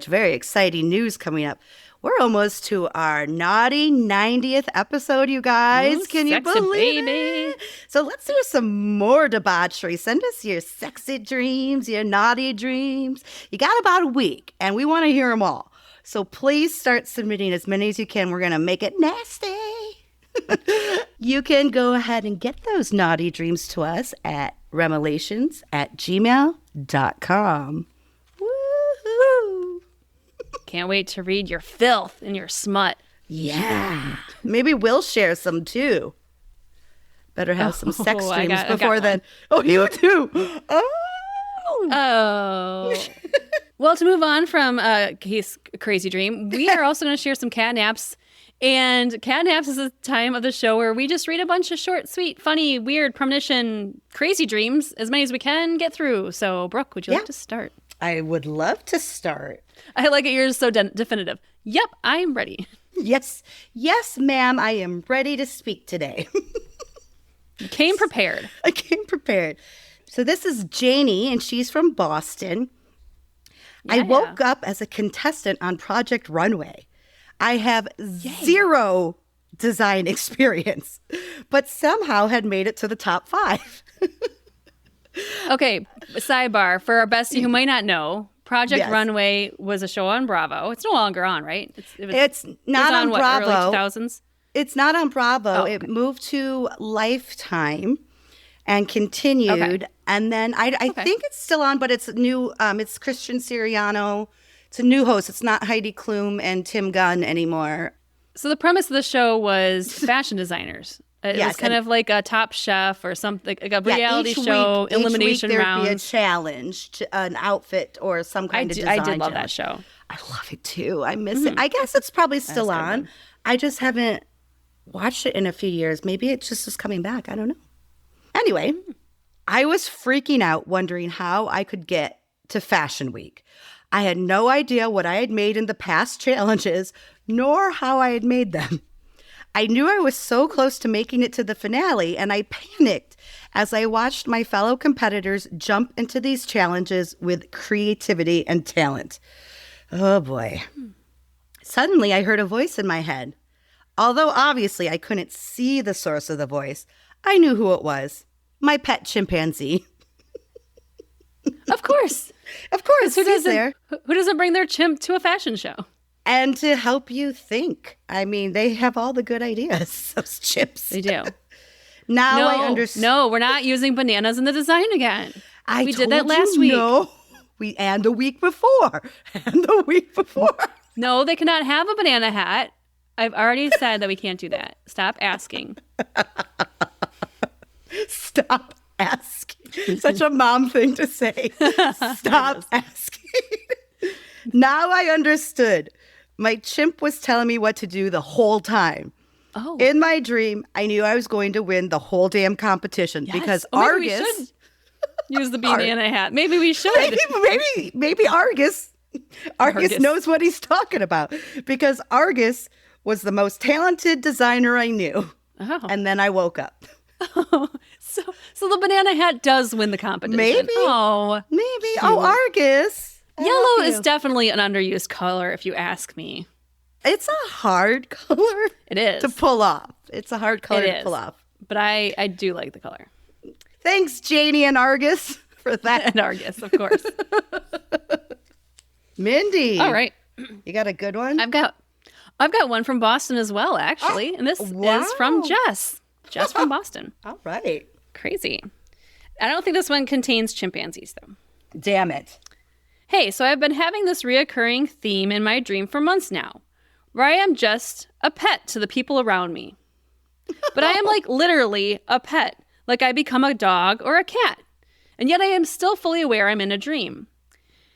Speaker 2: very exciting news coming up. We're almost to our naughty 90th episode, you guys. Can you believe it? So let's do some more debauchery. Send us your sexy dreams, your naughty dreams. You got about a week, and we want to hear them all. So please start submitting as many as you can. We're going to make it nasty. You can go ahead and get those naughty dreams to us at REMelations@gmail.com. Woohoo!
Speaker 1: Can't wait to read your filth and your smut.
Speaker 2: Yeah. Maybe we'll share some too. Better have some sex dreams before then. Oh, you too.
Speaker 1: Oh. Well, to move on from Keith's crazy dream, we are also going to share some cat naps. And cat naps is a time of the show where we just read a bunch of short, sweet, funny, weird, premonition, crazy dreams, as many as we can get through. So, Brooke, would you like to start?
Speaker 2: I would love to start.
Speaker 1: I like it. You're so definitive. Yep, I'm ready.
Speaker 2: Yes, ma'am. I am ready to speak today.
Speaker 1: You came prepared.
Speaker 2: I came prepared. So this is Janie, and she's from Boston. I woke up as a contestant on Project Runway. I have zero design experience, but somehow had made it to the top 5.
Speaker 1: Okay, sidebar. For our bestie who might not know, Project Runway was a show on Bravo. It's no longer on, right?
Speaker 2: It's not on Bravo.
Speaker 1: Early 2000s?
Speaker 2: It's not on Bravo.
Speaker 1: Oh, okay.
Speaker 2: It moved to Lifetime and continued.
Speaker 1: Okay.
Speaker 2: And then I think it's still on, but it's new. It's Christian Siriano. It's a new host. It's not Heidi Klum and Tim Gunn anymore.
Speaker 1: So the premise of the show was fashion designers. It was kind of like a Top Chef or something, like a reality show, elimination rounds.
Speaker 2: There'd be a challenge, an outfit or some kind of design.
Speaker 1: I did love that show.
Speaker 2: I love it too. I miss it. I guess it's probably still on. I just haven't watched it in a few years. Maybe it just is coming back. I don't know. Anyway, I was freaking out wondering how I could get to Fashion Week. I had no idea what I had made in the past challenges, nor how I had made them. I knew I was so close to making it to the finale, and I panicked as I watched my fellow competitors jump into these challenges with creativity and talent. Oh boy. Suddenly, I heard a voice in my head. Although obviously I couldn't see the source of the voice, I knew who it was. My pet chimpanzee.
Speaker 1: Of course.
Speaker 2: Of course. Who
Speaker 1: doesn't bring their chimp to a fashion show?
Speaker 2: And to help you think. I mean, they have all the good ideas, those chips.
Speaker 1: They do.
Speaker 2: I understand.
Speaker 1: No, we're not using bananas in the design again. We did that last week.
Speaker 2: No, and the week before.
Speaker 1: No, they cannot have a banana hat. I've already said that we can't do that. Stop asking.
Speaker 2: Stop asking. Such a mom thing to say. Stop asking. Now I understood. My chimp was telling me what to do the whole time.
Speaker 1: Oh.
Speaker 2: In my dream, I knew I was going to win the whole damn competition because Argus
Speaker 1: use the banana hat. Maybe we should.
Speaker 2: Maybe Argus knows what he's talking about because Argus was the most talented designer I knew.
Speaker 1: Oh.
Speaker 2: And then I woke up.
Speaker 1: Oh, so the banana hat does win the competition.
Speaker 2: Maybe.
Speaker 1: Oh,
Speaker 2: maybe.
Speaker 1: Cute.
Speaker 2: Oh, Argus.
Speaker 1: Yellow is definitely an underused color, if you ask me.
Speaker 2: It's a hard color.
Speaker 1: It is.
Speaker 2: To pull off. It's a hard color to pull off.
Speaker 1: But I do like the color.
Speaker 2: Thanks, Janie and Argus, for that.
Speaker 1: And Argus, of course.
Speaker 2: Mindy.
Speaker 1: All right.
Speaker 2: You got a good one?
Speaker 1: I've got one from Boston as well, actually. And this is from Jess. Jess from Boston.
Speaker 2: All right.
Speaker 1: Crazy. I don't think this one contains chimpanzees, though.
Speaker 2: Damn it.
Speaker 1: Hey, so I've been having this reoccurring theme in my dream for months now, where I am just a pet to the people around me. But I am like literally a pet, like I become a dog or a cat. And yet I am still fully aware I'm in a dream.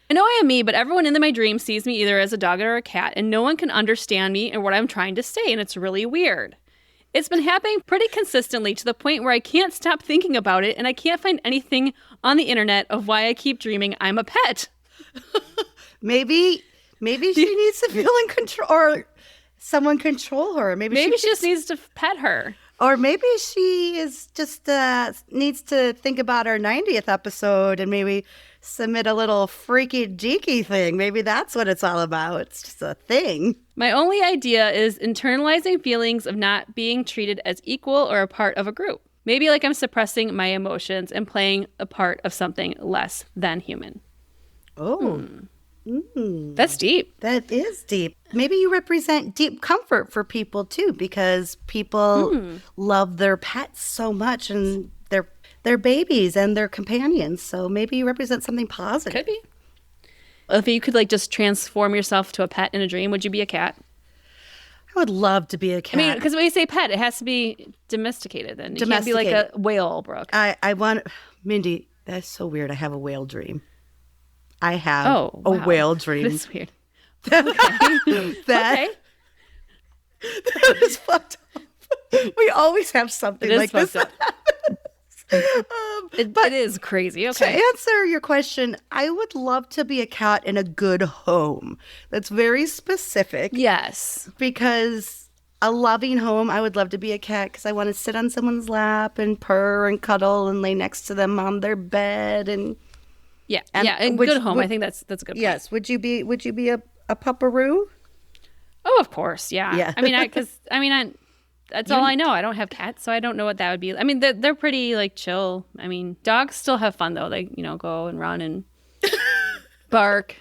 Speaker 1: I know I am me, but everyone in my dream sees me either as a dog or a cat, and no one can understand me and what I'm trying to say, and it's really weird. It's been happening pretty consistently to the point where I can't stop thinking about it, and I can't find anything on the internet of why I keep dreaming I'm a pet.
Speaker 2: Maybe she needs to feel in control, or someone control her. Maybe
Speaker 1: she just needs to pet her.
Speaker 2: Or maybe she is just needs to think about our 90th episode and maybe submit a little freaky deaky thing. Maybe that's what it's all about. It's just a thing.
Speaker 1: My only idea is internalizing feelings of not being treated as equal or a part of a group. Maybe like I'm suppressing my emotions and playing a part of something less than human.
Speaker 2: Oh.
Speaker 1: That's deep.
Speaker 2: That is deep. Maybe you represent deep comfort for people too, because people love their pets so much and their babies and their companions. So maybe you represent something positive.
Speaker 1: Could be. If you could like just transform yourself to a pet in a dream, would you be a cat?
Speaker 2: I would love to be a cat.
Speaker 1: I mean, because when you say pet, it has to be domesticated. Then you can't be like a whale, Brooke.
Speaker 2: I want, Mindy, that's so weird. I have a whale dream. I have a whale dream.
Speaker 1: That's weird.
Speaker 2: That is fucked up. We always have something like this.
Speaker 1: It is crazy. Okay.
Speaker 2: To answer your question, I would love to be a cat in a good home. That's very specific.
Speaker 1: Yes.
Speaker 2: Because a loving home, I would love to be a cat because I want to sit on someone's lap and purr and cuddle and lay next to them on their bed and and
Speaker 1: good home. I think that's a good point.
Speaker 2: Yes. Would you be a pupperoo?
Speaker 1: Oh, of course. Yeah. I mean, that's all I know. I don't have cats, so I don't know what that would be. I mean, they're pretty like chill. I mean, dogs still have fun though. They go and run and bark.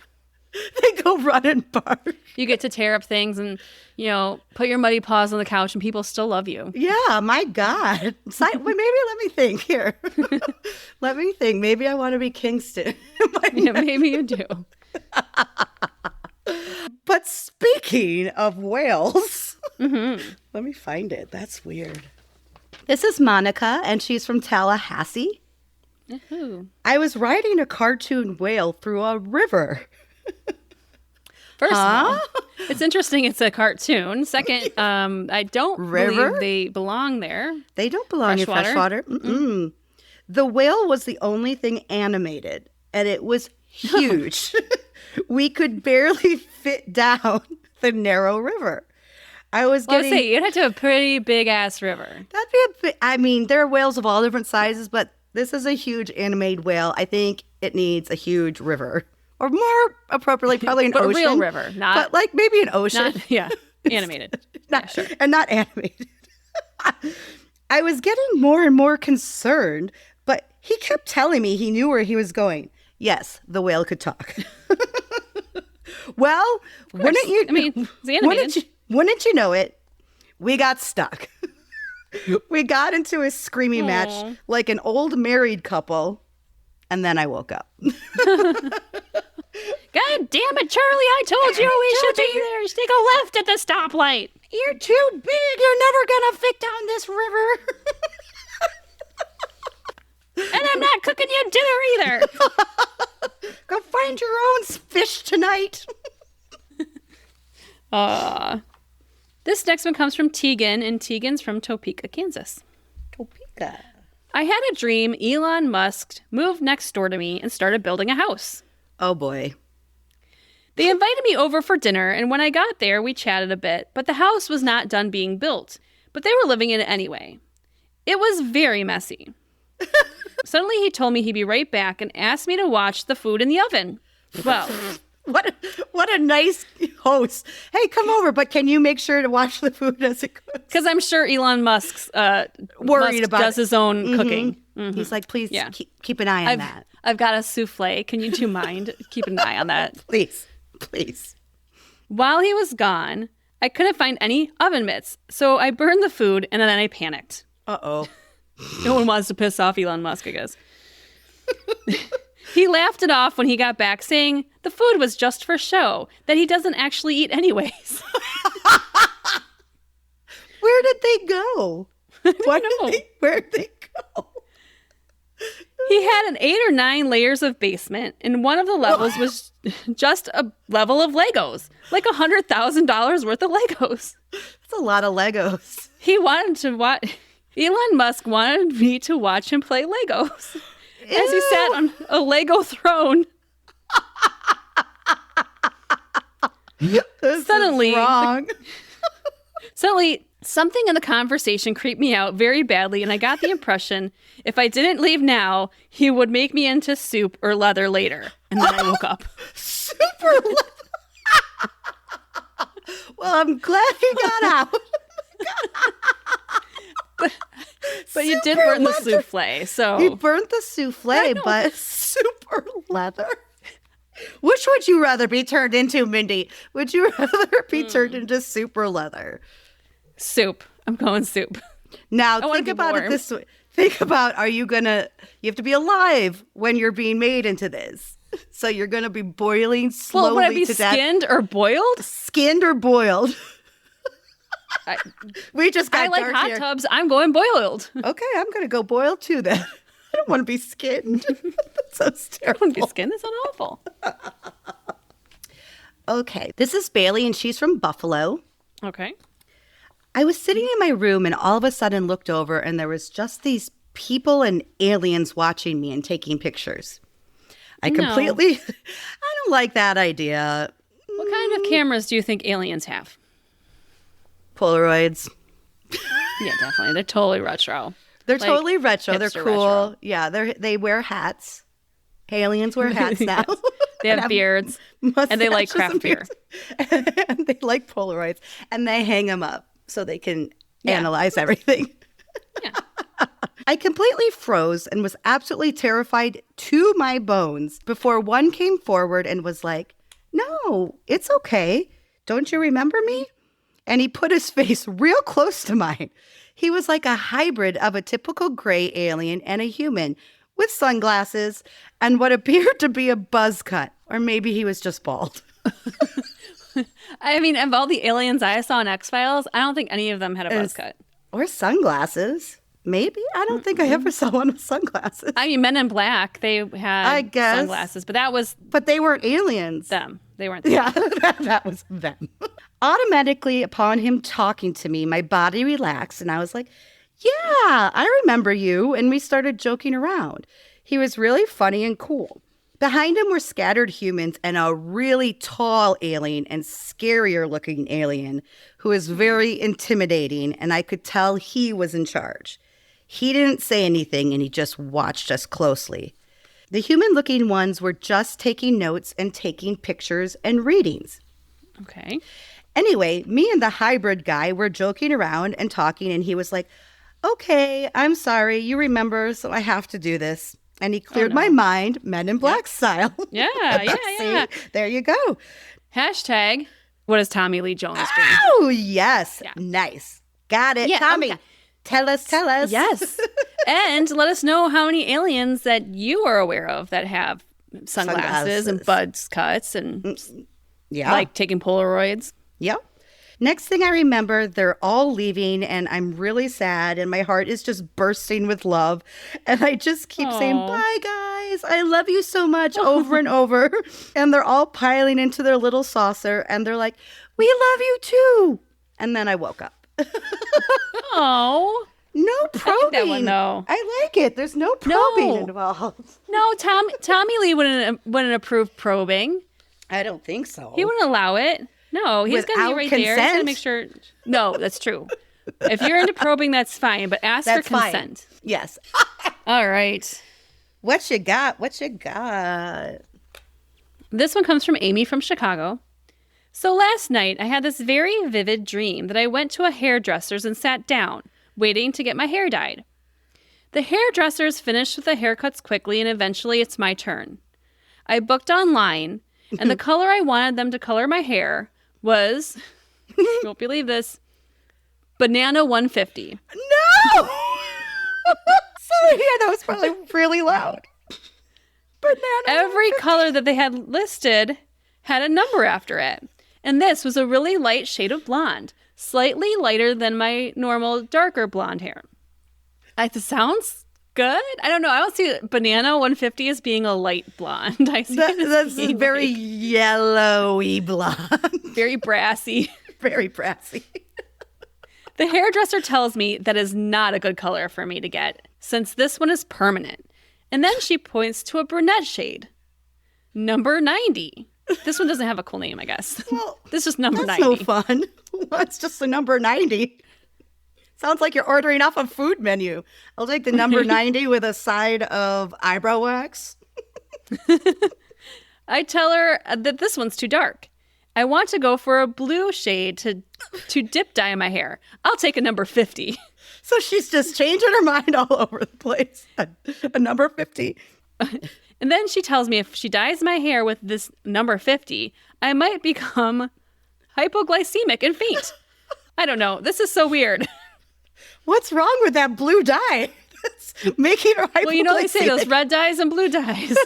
Speaker 2: They go run and bark.
Speaker 1: You get to tear up things and put your muddy paws on the couch, and people still love you.
Speaker 2: Yeah, my God. Maybe let me think here. Let me think. Maybe I want to be Kingston.
Speaker 1: Maybe you do.
Speaker 2: But speaking of whales, let me find it. That's weird. This is Monica, and she's from Tallahassee.
Speaker 1: Ooh.
Speaker 2: I was riding a cartoon whale through a river.
Speaker 1: First of all, it's interesting it's a cartoon. Second, I don't believe they belong there.
Speaker 2: They don't belong in freshwater. The whale was the only thing animated, and it was huge. We could barely fit down the narrow river. You'd
Speaker 1: have to have a pretty big-ass river.
Speaker 2: There are whales of all different sizes, but this is a huge animated whale. I think it needs a huge river. Or more appropriately, probably an ocean.
Speaker 1: A real river,
Speaker 2: but like maybe an ocean.
Speaker 1: Animated.
Speaker 2: Sure. And not animated. I was getting more and more concerned, but he kept telling me he knew where he was going. Yes, the whale could talk. Well, wouldn't you?
Speaker 1: I mean, it's animated.
Speaker 2: Wouldn't you know it? We got stuck. We got into a screaming match like an old married couple, and then I woke up.
Speaker 1: God damn it, Charlie, I told you we should be there. Take a left at the stoplight.
Speaker 2: You're too big. You're never going to fit down this river.
Speaker 1: And I'm not cooking you had dinner either.
Speaker 2: Go find your own fish tonight.
Speaker 1: This next one comes from Tegan, and Tegan's from Topeka, Kansas.
Speaker 2: Topeka.
Speaker 1: I had a dream Elon Musk moved next door to me and started building a house.
Speaker 2: Oh, boy.
Speaker 1: They invited me over for dinner, and when I got there, we chatted a bit, but the house was not done being built, but they were living in it anyway. It was very messy. Suddenly, he told me he'd be right back and asked me to watch the food in the oven. Well...
Speaker 2: What a nice host. Hey, come over, but can you make sure to watch the food as it cooks?
Speaker 1: Because I'm sure Elon Musk's
Speaker 2: worried about
Speaker 1: does his own cooking.
Speaker 2: Mm-hmm. He's like, please keep an eye on that.
Speaker 1: I've got a souffle. Can you mind keeping an eye on that?
Speaker 2: Please.
Speaker 1: While he was gone, I couldn't find any oven mitts, so I burned the food and then I panicked.
Speaker 2: Uh-oh.
Speaker 1: No one wants to piss off Elon Musk, I guess. He laughed it off when he got back, saying the food was just for show, that he doesn't actually eat anyways.
Speaker 2: Where did they go? Where did they go?
Speaker 1: He had 8 or 9 layers of basement, and one of the levels was just a level of Legos, like $100,000 worth of Legos.
Speaker 2: That's a lot of Legos.
Speaker 1: He wanted to watch. Elon Musk wanted me to watch him play Legos.
Speaker 2: Ew.
Speaker 1: As he sat on a Lego throne.
Speaker 2: Suddenly,
Speaker 1: something in the conversation creeped me out very badly, and I got the impression if I didn't leave now, he would make me into soup or leather later. And then I woke up.
Speaker 2: Super leather. Well, I'm glad he got out.
Speaker 1: But you did burn the souffle, so...
Speaker 2: You burnt the souffle, but super leather? Which would you rather be turned into, Mindy? Would you rather be turned into soup or leather?
Speaker 1: Soup. I'm going soup.
Speaker 2: Now, think about it this way. Think about, you have to be alive when you're being made into this. So you're going to be boiling slowly
Speaker 1: would I be
Speaker 2: to death.
Speaker 1: Skinned or boiled?
Speaker 2: Skinned or boiled. We just got
Speaker 1: I like hot tubs. I'm going boiled.
Speaker 2: Okay, I'm going to go boiled too then. I don't want to be skinned. That sounds terrible.
Speaker 1: I want to be skinned. That sounds awful.
Speaker 2: Okay, this is Bailey and she's from Buffalo.
Speaker 1: Okay.
Speaker 2: I was sitting in my room and all of a sudden looked over and there was just these people and aliens watching me and taking pictures. I don't like that idea.
Speaker 1: What kind of cameras do you think aliens have?
Speaker 2: Polaroids.
Speaker 1: Yeah, definitely. They're totally retro.
Speaker 2: They're totally retro. They're cool.
Speaker 1: Retro.
Speaker 2: Yeah, they wear hats. Aliens wear hats now.
Speaker 1: Yes. They have beards. And they like craft beer.
Speaker 2: And they like Polaroids. And they hang them up so they can analyze everything.
Speaker 1: Yeah.
Speaker 2: I completely froze and was absolutely terrified to my bones before one came forward and was like, "No, it's okay. Don't you remember me?" And he put his face real close to mine. He was like a hybrid of a typical gray alien and a human with sunglasses and what appeared to be a buzz cut. Or maybe he was just bald.
Speaker 1: I mean, of all the aliens I saw in X-Files, I don't think any of them had a buzz cut.
Speaker 2: Or sunglasses. Maybe. I don't think I ever saw one with sunglasses.
Speaker 1: I mean, Men in Black, they had sunglasses, but that was...
Speaker 2: But they weren't aliens.
Speaker 1: Them. They weren't them.
Speaker 2: Yeah, that was them. Automatically, upon him talking to me, my body relaxed, and I was like, "Yeah, I remember you." And we started joking around. He was really funny and cool. Behind him were scattered humans and a really tall alien and scarier looking alien who was very intimidating, and I could tell he was in charge. He didn't say anything, and he just watched us closely. The human-looking ones were just taking notes and taking pictures and readings.
Speaker 1: Okay.
Speaker 2: Anyway, me and the hybrid guy were joking around and talking, and he was like, "Okay, I'm sorry, you remember, so I have to do this." And he cleared my mind, Men in Black style.
Speaker 1: Yeah.
Speaker 2: See, there you go.
Speaker 1: Hashtag, what is Tommy Lee Jones doing?
Speaker 2: Oh, yes. Yeah. Nice. Got it. Yeah, Tommy, tell us.
Speaker 1: Yes. And let us know how many aliens that you are aware of that have sunglasses. And buzz cuts and like taking Polaroids.
Speaker 2: Yep. Next thing I remember, they're all leaving and I'm really sad and my heart is just bursting with love. And I just keep saying, "Bye, guys, I love you so much over and over. And they're all piling into their little saucer and they're like, we love you too. And then I woke up.
Speaker 1: Oh.
Speaker 2: No probing.
Speaker 1: I like that one, though.
Speaker 2: I like it. There's no probing involved.
Speaker 1: No, Tommy Lee wouldn't approve probing.
Speaker 2: I don't think so.
Speaker 1: He wouldn't allow it. No, he's going to be right there. He's going to make sure. No, that's true. If you're into probing, that's fine, but ask for consent.
Speaker 2: Fine. Yes.
Speaker 1: All right.
Speaker 2: What you got? What you got?
Speaker 1: This one comes from Amy from Chicago. So last night, I had this very vivid dream that I went to a hairdresser's and sat down, waiting to get my hair dyed. The hairdressers finished with the haircuts quickly, and eventually it's my turn. I booked online, and the color I wanted them to color my hair was, you won't believe this, Banana 150.
Speaker 2: No! Sorry, yeah, that was probably really loud. Banana.
Speaker 1: Every color that they had listed had a number after it. And this was a really light shade of blonde, slightly lighter than my normal darker blonde hair. It sounds good. I don't know. I don't see Banana 150 as being a light blonde. I see
Speaker 2: that's very yellowy blonde.
Speaker 1: Very brassy.
Speaker 2: Very brassy.
Speaker 1: The hairdresser tells me that is not a good color for me to get, since this one is permanent. And then she points to a brunette shade. Number 90. This one doesn't have a cool name, I guess. Well, this is number 90.
Speaker 2: That's no fun. What's just the number 90? Sounds like you're ordering off a food menu. I'll take the number 90 with a side of eyebrow wax.
Speaker 1: I tell her that this one's too dark. I want to go for a blue shade to dip dye my hair. I'll take a number 50.
Speaker 2: So she's just changing her mind all over the place. A number 50.
Speaker 1: And then she tells me if she dyes my hair with this number 50, I might become hypoglycemic and faint. I don't know. This is so weird.
Speaker 2: What's wrong with that blue dye? That's making her hypoglycemic.
Speaker 1: Well, you know they say those red dyes and blue dyes.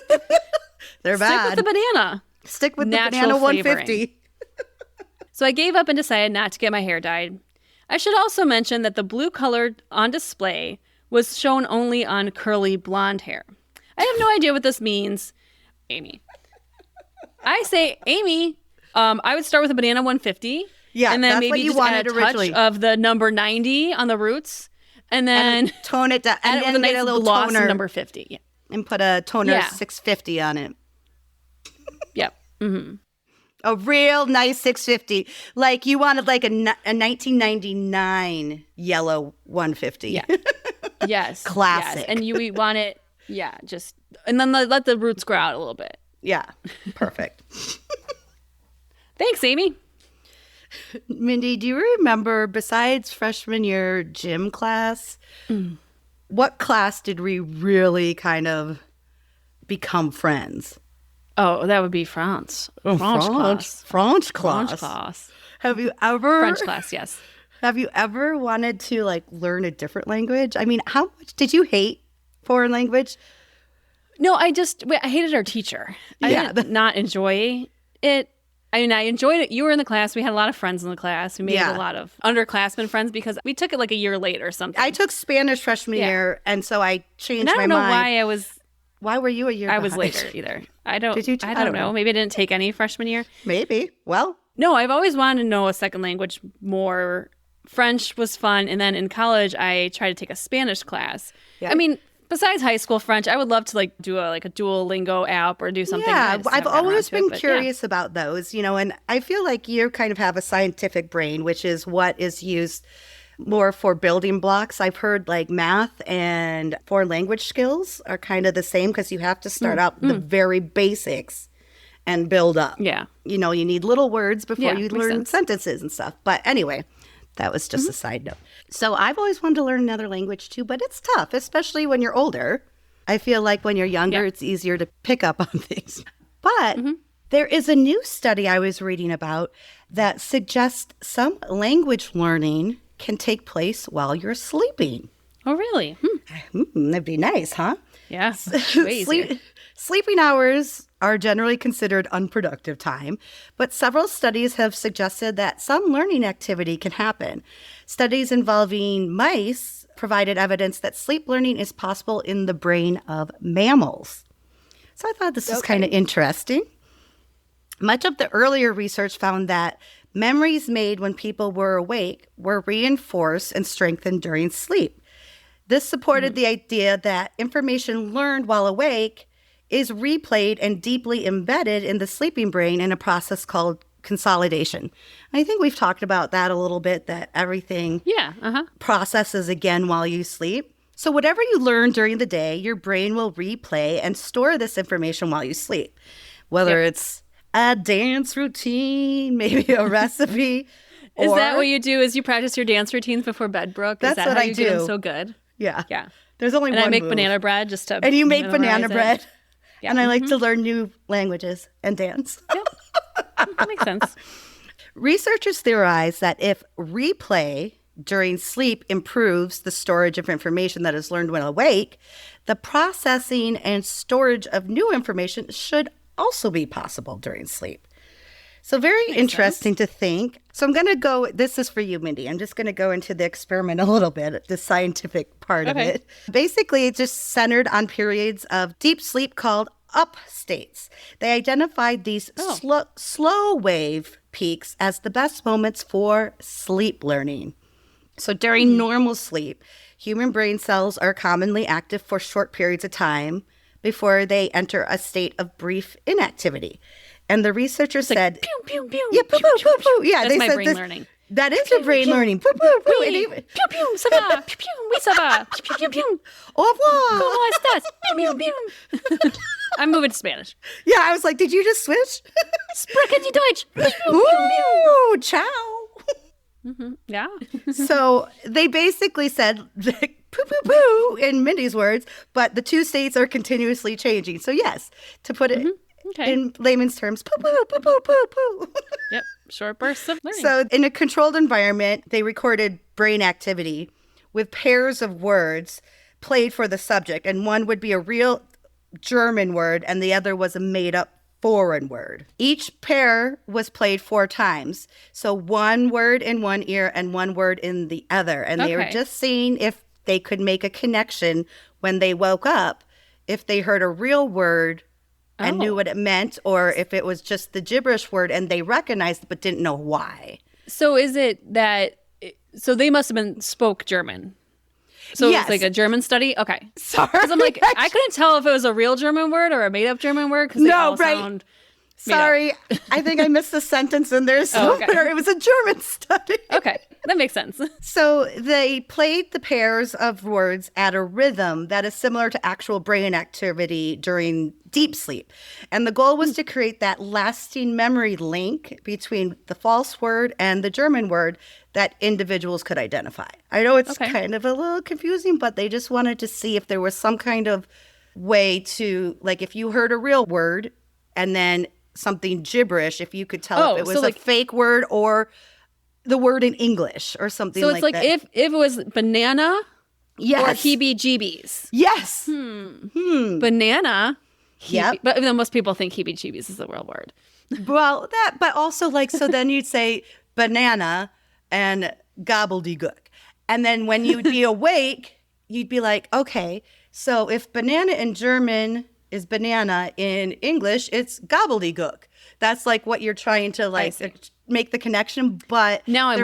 Speaker 2: They're bad.
Speaker 1: Stick with the banana.
Speaker 2: Stick with
Speaker 1: Natural
Speaker 2: the banana 150.
Speaker 1: flavoring. So I gave up and decided not to get my hair dyed. I should also mention that the blue color on display was shown only on curly blonde hair. I have no idea what this means. Amy. I say, Amy, I would start with a banana 150.
Speaker 2: Yeah,
Speaker 1: and then
Speaker 2: that's
Speaker 1: maybe
Speaker 2: what you
Speaker 1: just
Speaker 2: wanted
Speaker 1: add a
Speaker 2: originally.
Speaker 1: touch of the number 90 on the roots. And then
Speaker 2: tone it down.
Speaker 1: And
Speaker 2: And
Speaker 1: then
Speaker 2: then
Speaker 1: get
Speaker 2: get
Speaker 1: a
Speaker 2: a little
Speaker 1: gloss
Speaker 2: toner.
Speaker 1: number 50. Yeah.
Speaker 2: And put a toner
Speaker 1: Yeah.
Speaker 2: 650 on it.
Speaker 1: Yep. Mm-hmm.
Speaker 2: A real nice 650. Like you wanted like a 1999 yellow 150.
Speaker 1: Yeah. Yes.
Speaker 2: Classic.
Speaker 1: Yes. And you want it, yeah, just, and then let the roots grow out a little bit.
Speaker 2: Yeah. Perfect.
Speaker 1: Thanks, Amy.
Speaker 2: Mindy, do you remember, besides freshman year gym class, what class did we really kind of become friends?
Speaker 1: Oh, that would be France. French class.
Speaker 2: French class.
Speaker 1: French class.
Speaker 2: Have you ever
Speaker 1: French class, yes.
Speaker 2: Have you ever wanted to like learn a different language? I mean, how much did you hate foreign language?
Speaker 1: No, I hated our teacher. I did not enjoy it. I mean, I enjoyed it. You were in the class. We had a lot of friends in the class. We made a lot of underclassmen friends because we took it like a year late or something.
Speaker 2: I took Spanish freshman year, and so I changed
Speaker 1: and I don't know
Speaker 2: my mind.
Speaker 1: why I was.
Speaker 2: Why were you a year
Speaker 1: I was
Speaker 2: behind?
Speaker 1: later either. I don't.
Speaker 2: Did you?
Speaker 1: I don't know. Maybe I didn't take any freshman year.
Speaker 2: Maybe. Well,
Speaker 1: no. I've always wanted to know a second language more. French was fun, and then in college I tried to take a Spanish class. Yeah. I mean, besides high school French, I would love to like do a Duolingo app or do something.
Speaker 2: Yeah, I've always been
Speaker 1: but
Speaker 2: curious about those, and I feel like you kind of have a scientific brain, which is what is used more for building blocks. I've heard like math and foreign language skills are kind of the same because you have to start out the very basics and build up.
Speaker 1: Yeah.
Speaker 2: You need little words before you learn
Speaker 1: sense.
Speaker 2: sentences and stuff. But anyway, that was just a side note. So I've always wanted to learn another language too, but it's tough, especially when you're older. I feel like when you're younger, it's easier to pick up on things. But there is a new study I was reading about that suggests some language learning can take place while you're sleeping.
Speaker 1: Oh, really?
Speaker 2: That'd be nice, huh?
Speaker 1: Yeah.
Speaker 2: Sleeping hours are generally considered unproductive time, but several studies have suggested that some learning activity can happen. Studies involving mice provided evidence that sleep learning is possible in the brain of mammals. So I thought this was kind of interesting. Much of the earlier research found that memories made when people were awake were reinforced and strengthened during sleep. This supported the idea that information learned while awake is replayed and deeply embedded in the sleeping brain in a process called consolidation. I think we've talked about that a little bit, that everything processes again while you sleep. So whatever you learn during the day, your brain will replay and store this information while you sleep, whether it's a dance routine, maybe a recipe.
Speaker 1: Is that what you do? Is you practice your dance routines before bed, Brooke?
Speaker 2: That's
Speaker 1: is that
Speaker 2: what
Speaker 1: how
Speaker 2: I
Speaker 1: you
Speaker 2: do.
Speaker 1: Get them so good?
Speaker 2: Yeah.
Speaker 1: Yeah.
Speaker 2: There's only
Speaker 1: and
Speaker 2: one
Speaker 1: I make
Speaker 2: move.
Speaker 1: banana bread just to
Speaker 2: And you make banana bread.
Speaker 1: Yeah.
Speaker 2: And I like to learn new languages and dance.
Speaker 1: That makes sense.
Speaker 2: Researchers theorize that if replay during sleep improves the storage of information that is learned when awake, the processing and storage of new information should also be possible during sleep. So very interesting to think. So I'm going to go, this is for you, Mindy. I'm just going to go into the experiment a little bit, the scientific part of it. Basically, it's just centered on periods of deep sleep called up states. They identified these slow wave peaks as the best moments for sleep learning. So during normal sleep, human brain cells are commonly active for short periods of time before they enter a state of brief inactivity. And the researchers said,
Speaker 1: pew, pew, pew.
Speaker 2: Yeah, poo, poo, poo, poo. Yeah,
Speaker 1: That's
Speaker 2: they
Speaker 1: my
Speaker 2: said
Speaker 1: brain
Speaker 2: this,
Speaker 1: learning.
Speaker 2: That is your brain learning. Poo, poo, poo.
Speaker 1: Oui. Pew, pew, ça va. Pew, pew, oui, ça va. Pew, pew, pew.
Speaker 2: Au revoir.
Speaker 1: ¿Cómo estás? Pew, pew, pew. I'm moving to Spanish.
Speaker 2: Yeah, I was like, did you just switch?
Speaker 1: Sprechen Sie Deutsch. Pew, pew,
Speaker 2: Ooh, ciao.
Speaker 1: Yeah.
Speaker 2: So they basically said, like, poo, poo, poo, in Mindy's words, but the two states are continuously changing. So yes, to put it in layman's terms, poo, poo, poo, poo, poo, poo.
Speaker 1: Yep, short bursts of learning.
Speaker 2: So in a controlled environment, they recorded brain activity with pairs of words played for the subject, and one would be a real German word and the other was a made-up foreign word. Each pair was played 4 times. So one word in one ear and one word in the other. And they were just seeing if they could make a connection when they woke up, if they heard a real word and knew what it meant, or if it was just the gibberish word and they recognized it but didn't know why.
Speaker 1: So is it that, so they must have been spoke German. So it's like a German study? Okay.
Speaker 2: Sorry.
Speaker 1: Because I'm like, I couldn't tell if it was a real German word or a made-up German word because they all sound
Speaker 2: Sorry. I think I missed a sentence in there somewhere. It was a German study.
Speaker 1: Okay. That makes sense.
Speaker 2: So they played the pairs of words at a rhythm that is similar to actual brain activity during deep sleep. And the goal was to create that lasting memory link between the false word and the German word that individuals could identify. I know it's kind of a little confusing, but they just wanted to see if there was some kind of way to, like, if you heard a real word and then something gibberish, if you could tell if it was a fake word or the word in English or something like that. So it's like
Speaker 1: if it was banana or Heebie-Jeebies.
Speaker 2: Yes.
Speaker 1: Banana. Yep. But then most people think Heebie-Jeebies is the real word.
Speaker 2: Well, that, but also like, so then you'd say banana and gobbledygook. And then when you'd be awake, you'd be like, okay, so if banana in German is banana, in English, it's gobbledygook. That's like what you're trying to like make the connection. But
Speaker 1: now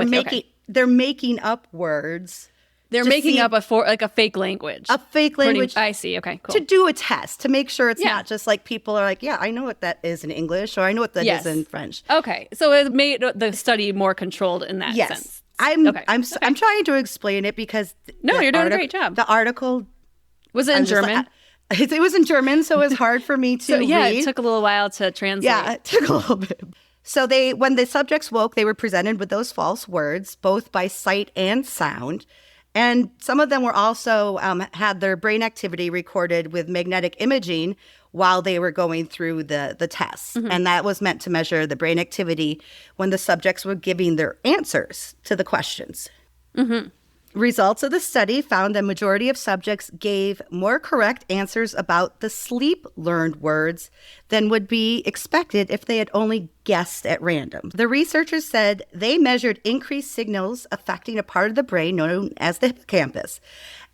Speaker 2: they're making up words.
Speaker 1: They're making up a fake language.
Speaker 2: A fake language.
Speaker 1: I see. Okay, cool.
Speaker 2: To do a test, to make sure it's not just like people are like, yeah, I know what that is in English, or I know what that is in French.
Speaker 1: Okay, so it made the study more controlled in that sense.
Speaker 2: I'm trying to explain it because
Speaker 1: you're doing a great job.
Speaker 2: The article
Speaker 1: was it in German?
Speaker 2: It was in German, so it was hard for me to read.
Speaker 1: It took a little while to translate.
Speaker 2: Yeah, it took a little bit. So when the subjects woke, they were presented with those false words, both by sight and sound. And some of them were also had their brain activity recorded with magnetic imaging while they were going through the tests. And that was meant to measure the brain activity when the subjects were giving their answers to the questions. Results of the study found the majority of subjects gave more correct answers about the sleep-learned words than would be expected if they had only guessed at random. The researchers said they measured increased signals affecting a part of the brain known as the hippocampus.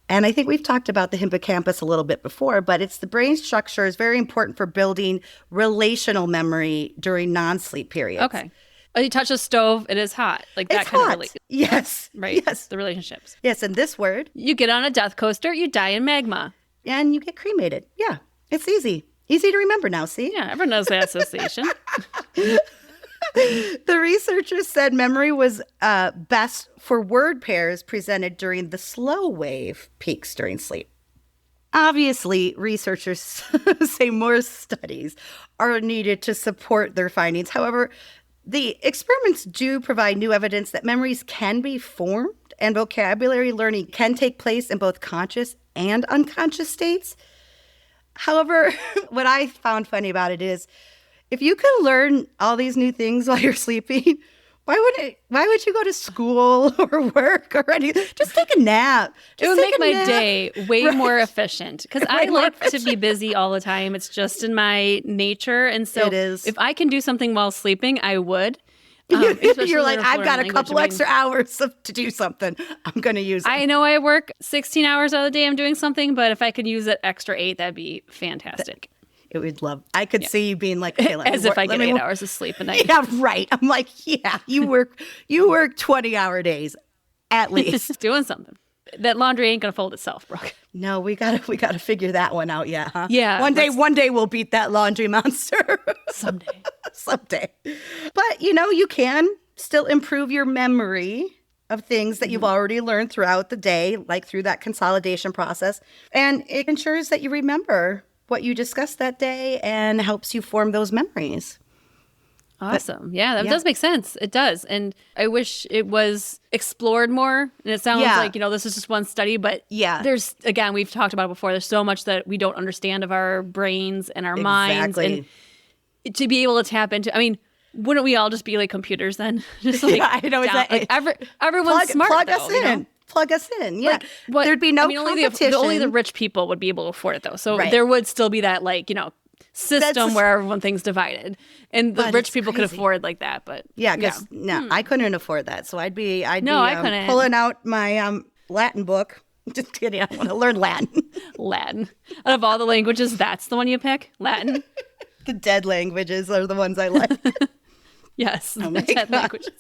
Speaker 2: And I think we've talked about the hippocampus a little bit before, but it's the brain structure is very important for building relational memory during non-sleep periods.
Speaker 1: Okay. Oh, you touch a stove, it is hot. Like that
Speaker 2: It's
Speaker 1: kind
Speaker 2: hot.
Speaker 1: of relation.
Speaker 2: Yes.
Speaker 1: Right?
Speaker 2: Yes.
Speaker 1: The relationships.
Speaker 2: Yes. And this word,
Speaker 1: You get on a death coaster, you die in magma.
Speaker 2: and you get cremated. Yeah. It's easy. Easy to remember now, see?
Speaker 1: Yeah, everyone knows that association.
Speaker 2: The researchers said memory was best for word pairs presented during the slow wave peaks during sleep. Obviously, researchers say more studies are needed to support their findings. However, the experiments do provide new evidence that memories can be formed and vocabulary learning can take place in both conscious and unconscious states. However, what I found funny about it is if you can learn all these new things while you're sleeping, why would you go to school or work or anything? Just take a nap.
Speaker 1: It would make my day way more efficient because I
Speaker 2: Way more
Speaker 1: like to be busy all the time. It's just in my nature. And so
Speaker 2: It is.
Speaker 1: if I can do something while sleeping, I would.
Speaker 2: You're like, I've got a couple extra hours to do something. I'm going to use it.
Speaker 1: I know I work 16 hours out of the day. I'm doing something, but if I could use that extra 8, that'd be fantastic.
Speaker 2: It would love. I could see you being like, okay,
Speaker 1: As if I get 8 hours of sleep a night.
Speaker 2: Yeah, right. I'm like, yeah, you work 20-hour days at least.
Speaker 1: Doing something. That laundry ain't gonna fold itself, Brooke.
Speaker 2: No, we gotta figure that one out yet, huh?
Speaker 1: Yeah.
Speaker 2: One day we'll beat that laundry monster.
Speaker 1: Someday.
Speaker 2: Someday. But you can still improve your memory of things that you've already learned throughout the day, like through that consolidation process. And it ensures that you remember what you discussed that day and helps you form those memories.
Speaker 1: Awesome. That does make sense. It does. And I wish it was explored more. And it sounds like, this is just one study, but there's, again, we've talked about it before. There's so much that we don't understand of our brains and our minds. And to be able to tap into, wouldn't we all just be like computers then? Just like,
Speaker 2: I know.
Speaker 1: Everyone's smart.
Speaker 2: Plug us in. Plug us in. Yeah. There'd be no competition.
Speaker 1: Only the rich people would be able to afford it though. So there would still be that system where everyone thinks divided, and the rich people could afford like that. But
Speaker 2: I couldn't afford that, so I'd be
Speaker 1: I couldn't.
Speaker 2: Pulling out my Latin book. Just kidding. I want to learn Latin.
Speaker 1: Latin. Out of all the languages, that's the one you pick. Latin.
Speaker 2: The dead languages are the ones I like.
Speaker 1: Yes, the dead languages.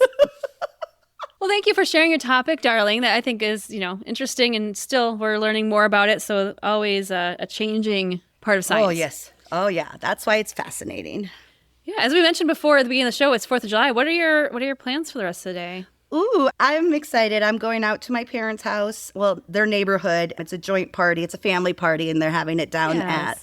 Speaker 1: Well, thank you for sharing your topic, darling. That I think is interesting, and still we're learning more about it. So always a changing part of science.
Speaker 2: Oh yes. Oh yeah, that's why it's fascinating.
Speaker 1: Yeah, as we mentioned before at the beginning of the show, it's 4th of July. What are your plans for the rest of the day?
Speaker 2: Ooh, I'm excited. I'm going out to my parents' house. Well, their neighborhood. It's a joint party. It's a family party, and they're having it down at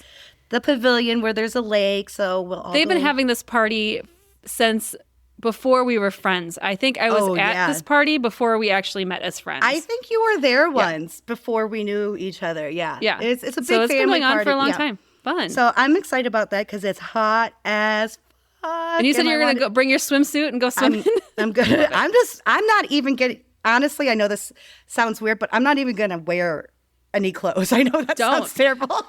Speaker 2: the pavilion where there's a lake. So we'll all
Speaker 1: They've been having this party since before we were friends. I think I was at this party before we actually met as friends.
Speaker 2: I think you were there once before we knew each other. Yeah.
Speaker 1: Yeah.
Speaker 2: It's a big
Speaker 1: so it's
Speaker 2: family
Speaker 1: been going on
Speaker 2: party.
Speaker 1: for a long time. Fun.
Speaker 2: So I'm excited about that because it's hot as fuck.
Speaker 1: And you said you're going to go bring your swimsuit and go swimming?
Speaker 2: I'm good. I'm not even getting, honestly, I know this sounds weird, but I'm not even going to wear any clothes. I know that sounds terrible.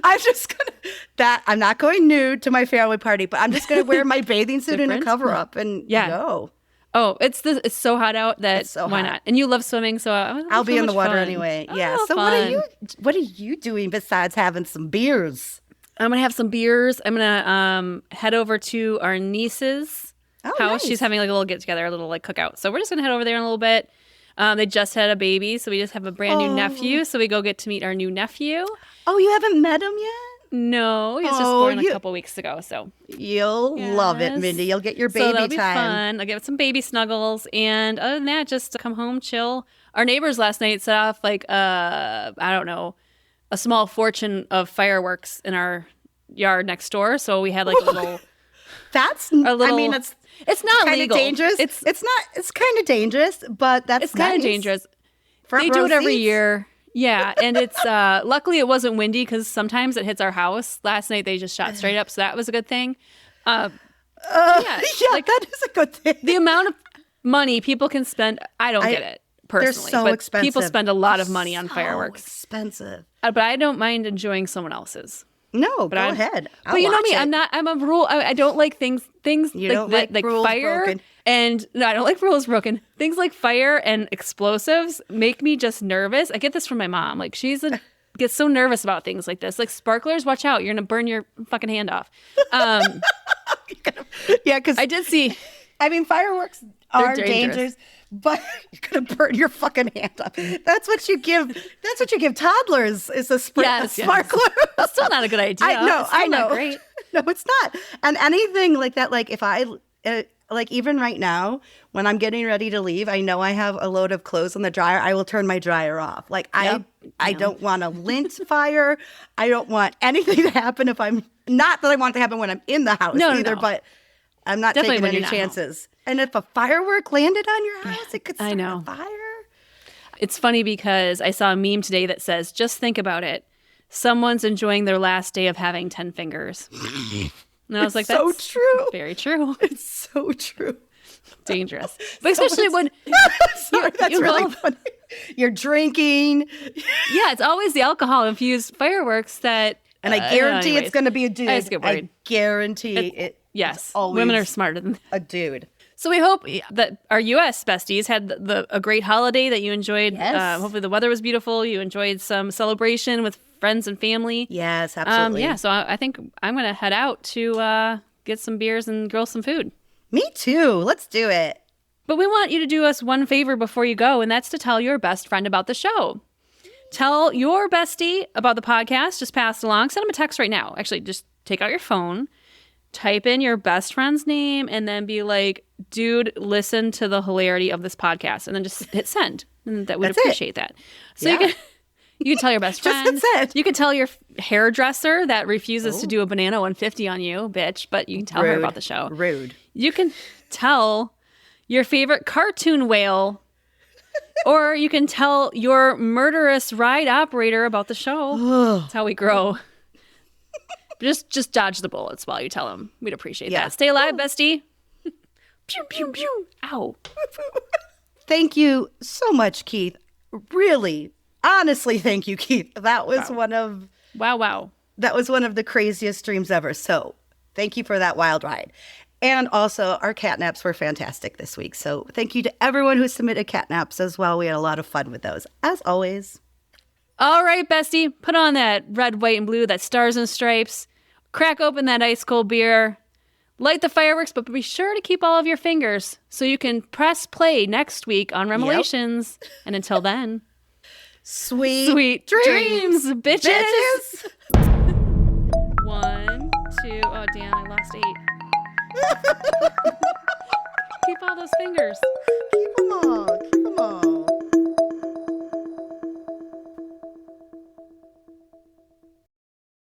Speaker 2: I'm not going nude to my family party, but I'm just going to wear my bathing suit and a cover up and go.
Speaker 1: Oh, it's so hot out that why not? And you love swimming, so
Speaker 2: I'll be in the water anyway. Yeah. So
Speaker 1: fun.
Speaker 2: what are you doing besides having some beers?
Speaker 1: I'm gonna have some beers. I'm gonna head over to our niece's house. Nice. She's having like a little get together, a little like cookout. So we're just gonna head over there in a little bit. They just had a baby, so we just have a brand new nephew. So we go get to meet our new nephew.
Speaker 2: Oh, you haven't met him yet?
Speaker 1: No, he was just born a couple weeks ago. So
Speaker 2: you'll love it, Mindy. You'll get your baby
Speaker 1: so that'll be
Speaker 2: time.
Speaker 1: Fun. I'll get some baby snuggles, and other than that, just to come home, chill. Our neighbors last night set off like I don't know, a small fortune of fireworks in our yard next door. So we had like a little.
Speaker 2: It's not
Speaker 1: kind
Speaker 2: legal. Dangerous. It's not. It's kind of dangerous, but it's
Speaker 1: kind of dangerous. They do it every year. Yeah, and it's luckily it wasn't windy because sometimes it hits our house. Last night they just shot straight up, so that was a good thing. That is a good thing. The amount of money people can spend, I don't get it personally.
Speaker 2: They're so expensive.
Speaker 1: People spend a lot of money on fireworks.
Speaker 2: Expensive,
Speaker 1: but I don't mind enjoying someone else's.
Speaker 2: No, go ahead.
Speaker 1: But you know me, I'm a rule. I don't like things
Speaker 2: you
Speaker 1: like
Speaker 2: don't like rules
Speaker 1: fire.
Speaker 2: broken.
Speaker 1: And no, I don't like rules broken. Things like fire and explosives make me just nervous. I get this from my mom. Like gets so nervous about things like this. Like sparklers, watch out. You're going to burn your fucking hand off.
Speaker 2: Yeah, because
Speaker 1: I did see.
Speaker 2: I mean, fireworks are dangerous, but you're going to burn your fucking hand off. That's what you give toddlers is a sparkler.
Speaker 1: That's still not a good idea.
Speaker 2: I know.
Speaker 1: Great.
Speaker 2: No, it's not. And anything like that, like if I, like even right now, when I'm getting ready to leave, I know I have a load of clothes in the dryer. I will turn my dryer off. Like I don't want a lint fire. I don't want anything to happen not that I want it to happen when I'm in the house either, but I'm not taking any chances. And if a firework landed on your house, it could start a fire.
Speaker 1: It's funny because I saw a meme today that says, just think about it. Someone's enjoying their last day of having 10 fingers. And I was like, that's
Speaker 2: so true.
Speaker 1: Very true.
Speaker 2: It's so true.
Speaker 1: Dangerous. But especially when
Speaker 2: that's really funny. You're drinking.
Speaker 1: Yeah, it's always the alcohol-infused fireworks that...
Speaker 2: And I guarantee it's going to be a dude.
Speaker 1: I just get worried.
Speaker 2: I guarantee it.
Speaker 1: Yes. Women are smarter than that.
Speaker 2: A dude.
Speaker 1: So we hope that our U.S. besties had a great holiday, that you enjoyed.
Speaker 2: Yes.
Speaker 1: Hopefully the weather was beautiful. You enjoyed some celebration with friends and family.
Speaker 2: Yes, absolutely.
Speaker 1: So I think I'm going to head out to get some beers and grill some food.
Speaker 2: Me too. Let's do it.
Speaker 1: But we want you to do us one favor before you go, and that's to tell your best friend about the show. Tell your bestie about the podcast. Just pass it along. Send them a text right now. Actually, just take out your phone, type in your best friend's name, and then be like, dude, listen to the hilarity of this podcast. And then just hit send. And that we'd appreciate that. So you can tell your best friend. You can tell your hairdresser that refuses to do a banana 150 on you, bitch, but you can tell her about the show.
Speaker 2: Rude.
Speaker 1: You can tell your favorite cartoon whale, or you can tell your murderous ride operator about the show. That's how we grow. Just dodge the bullets while you tell them. We'd appreciate that. Stay alive, bestie. Pew, pew, pew. Ow.
Speaker 2: Thank you so much, Keith. Really, honestly, thank you, Keith. That was one of that was one of the craziest dreams ever. So thank you for that wild ride. And also, our catnaps were fantastic this week. So thank you to everyone who submitted catnaps as well. We had a lot of fun with those, as always.
Speaker 1: All right, bestie, put on that red, white, and blue, that stars and stripes. Crack open that ice cold beer. Light the fireworks, but be sure to keep all of your fingers so you can press play next week on REMelations. Yep. And until then, sweet dreams, bitches. 1, 2, oh damn, I lost 8. Keep all those fingers.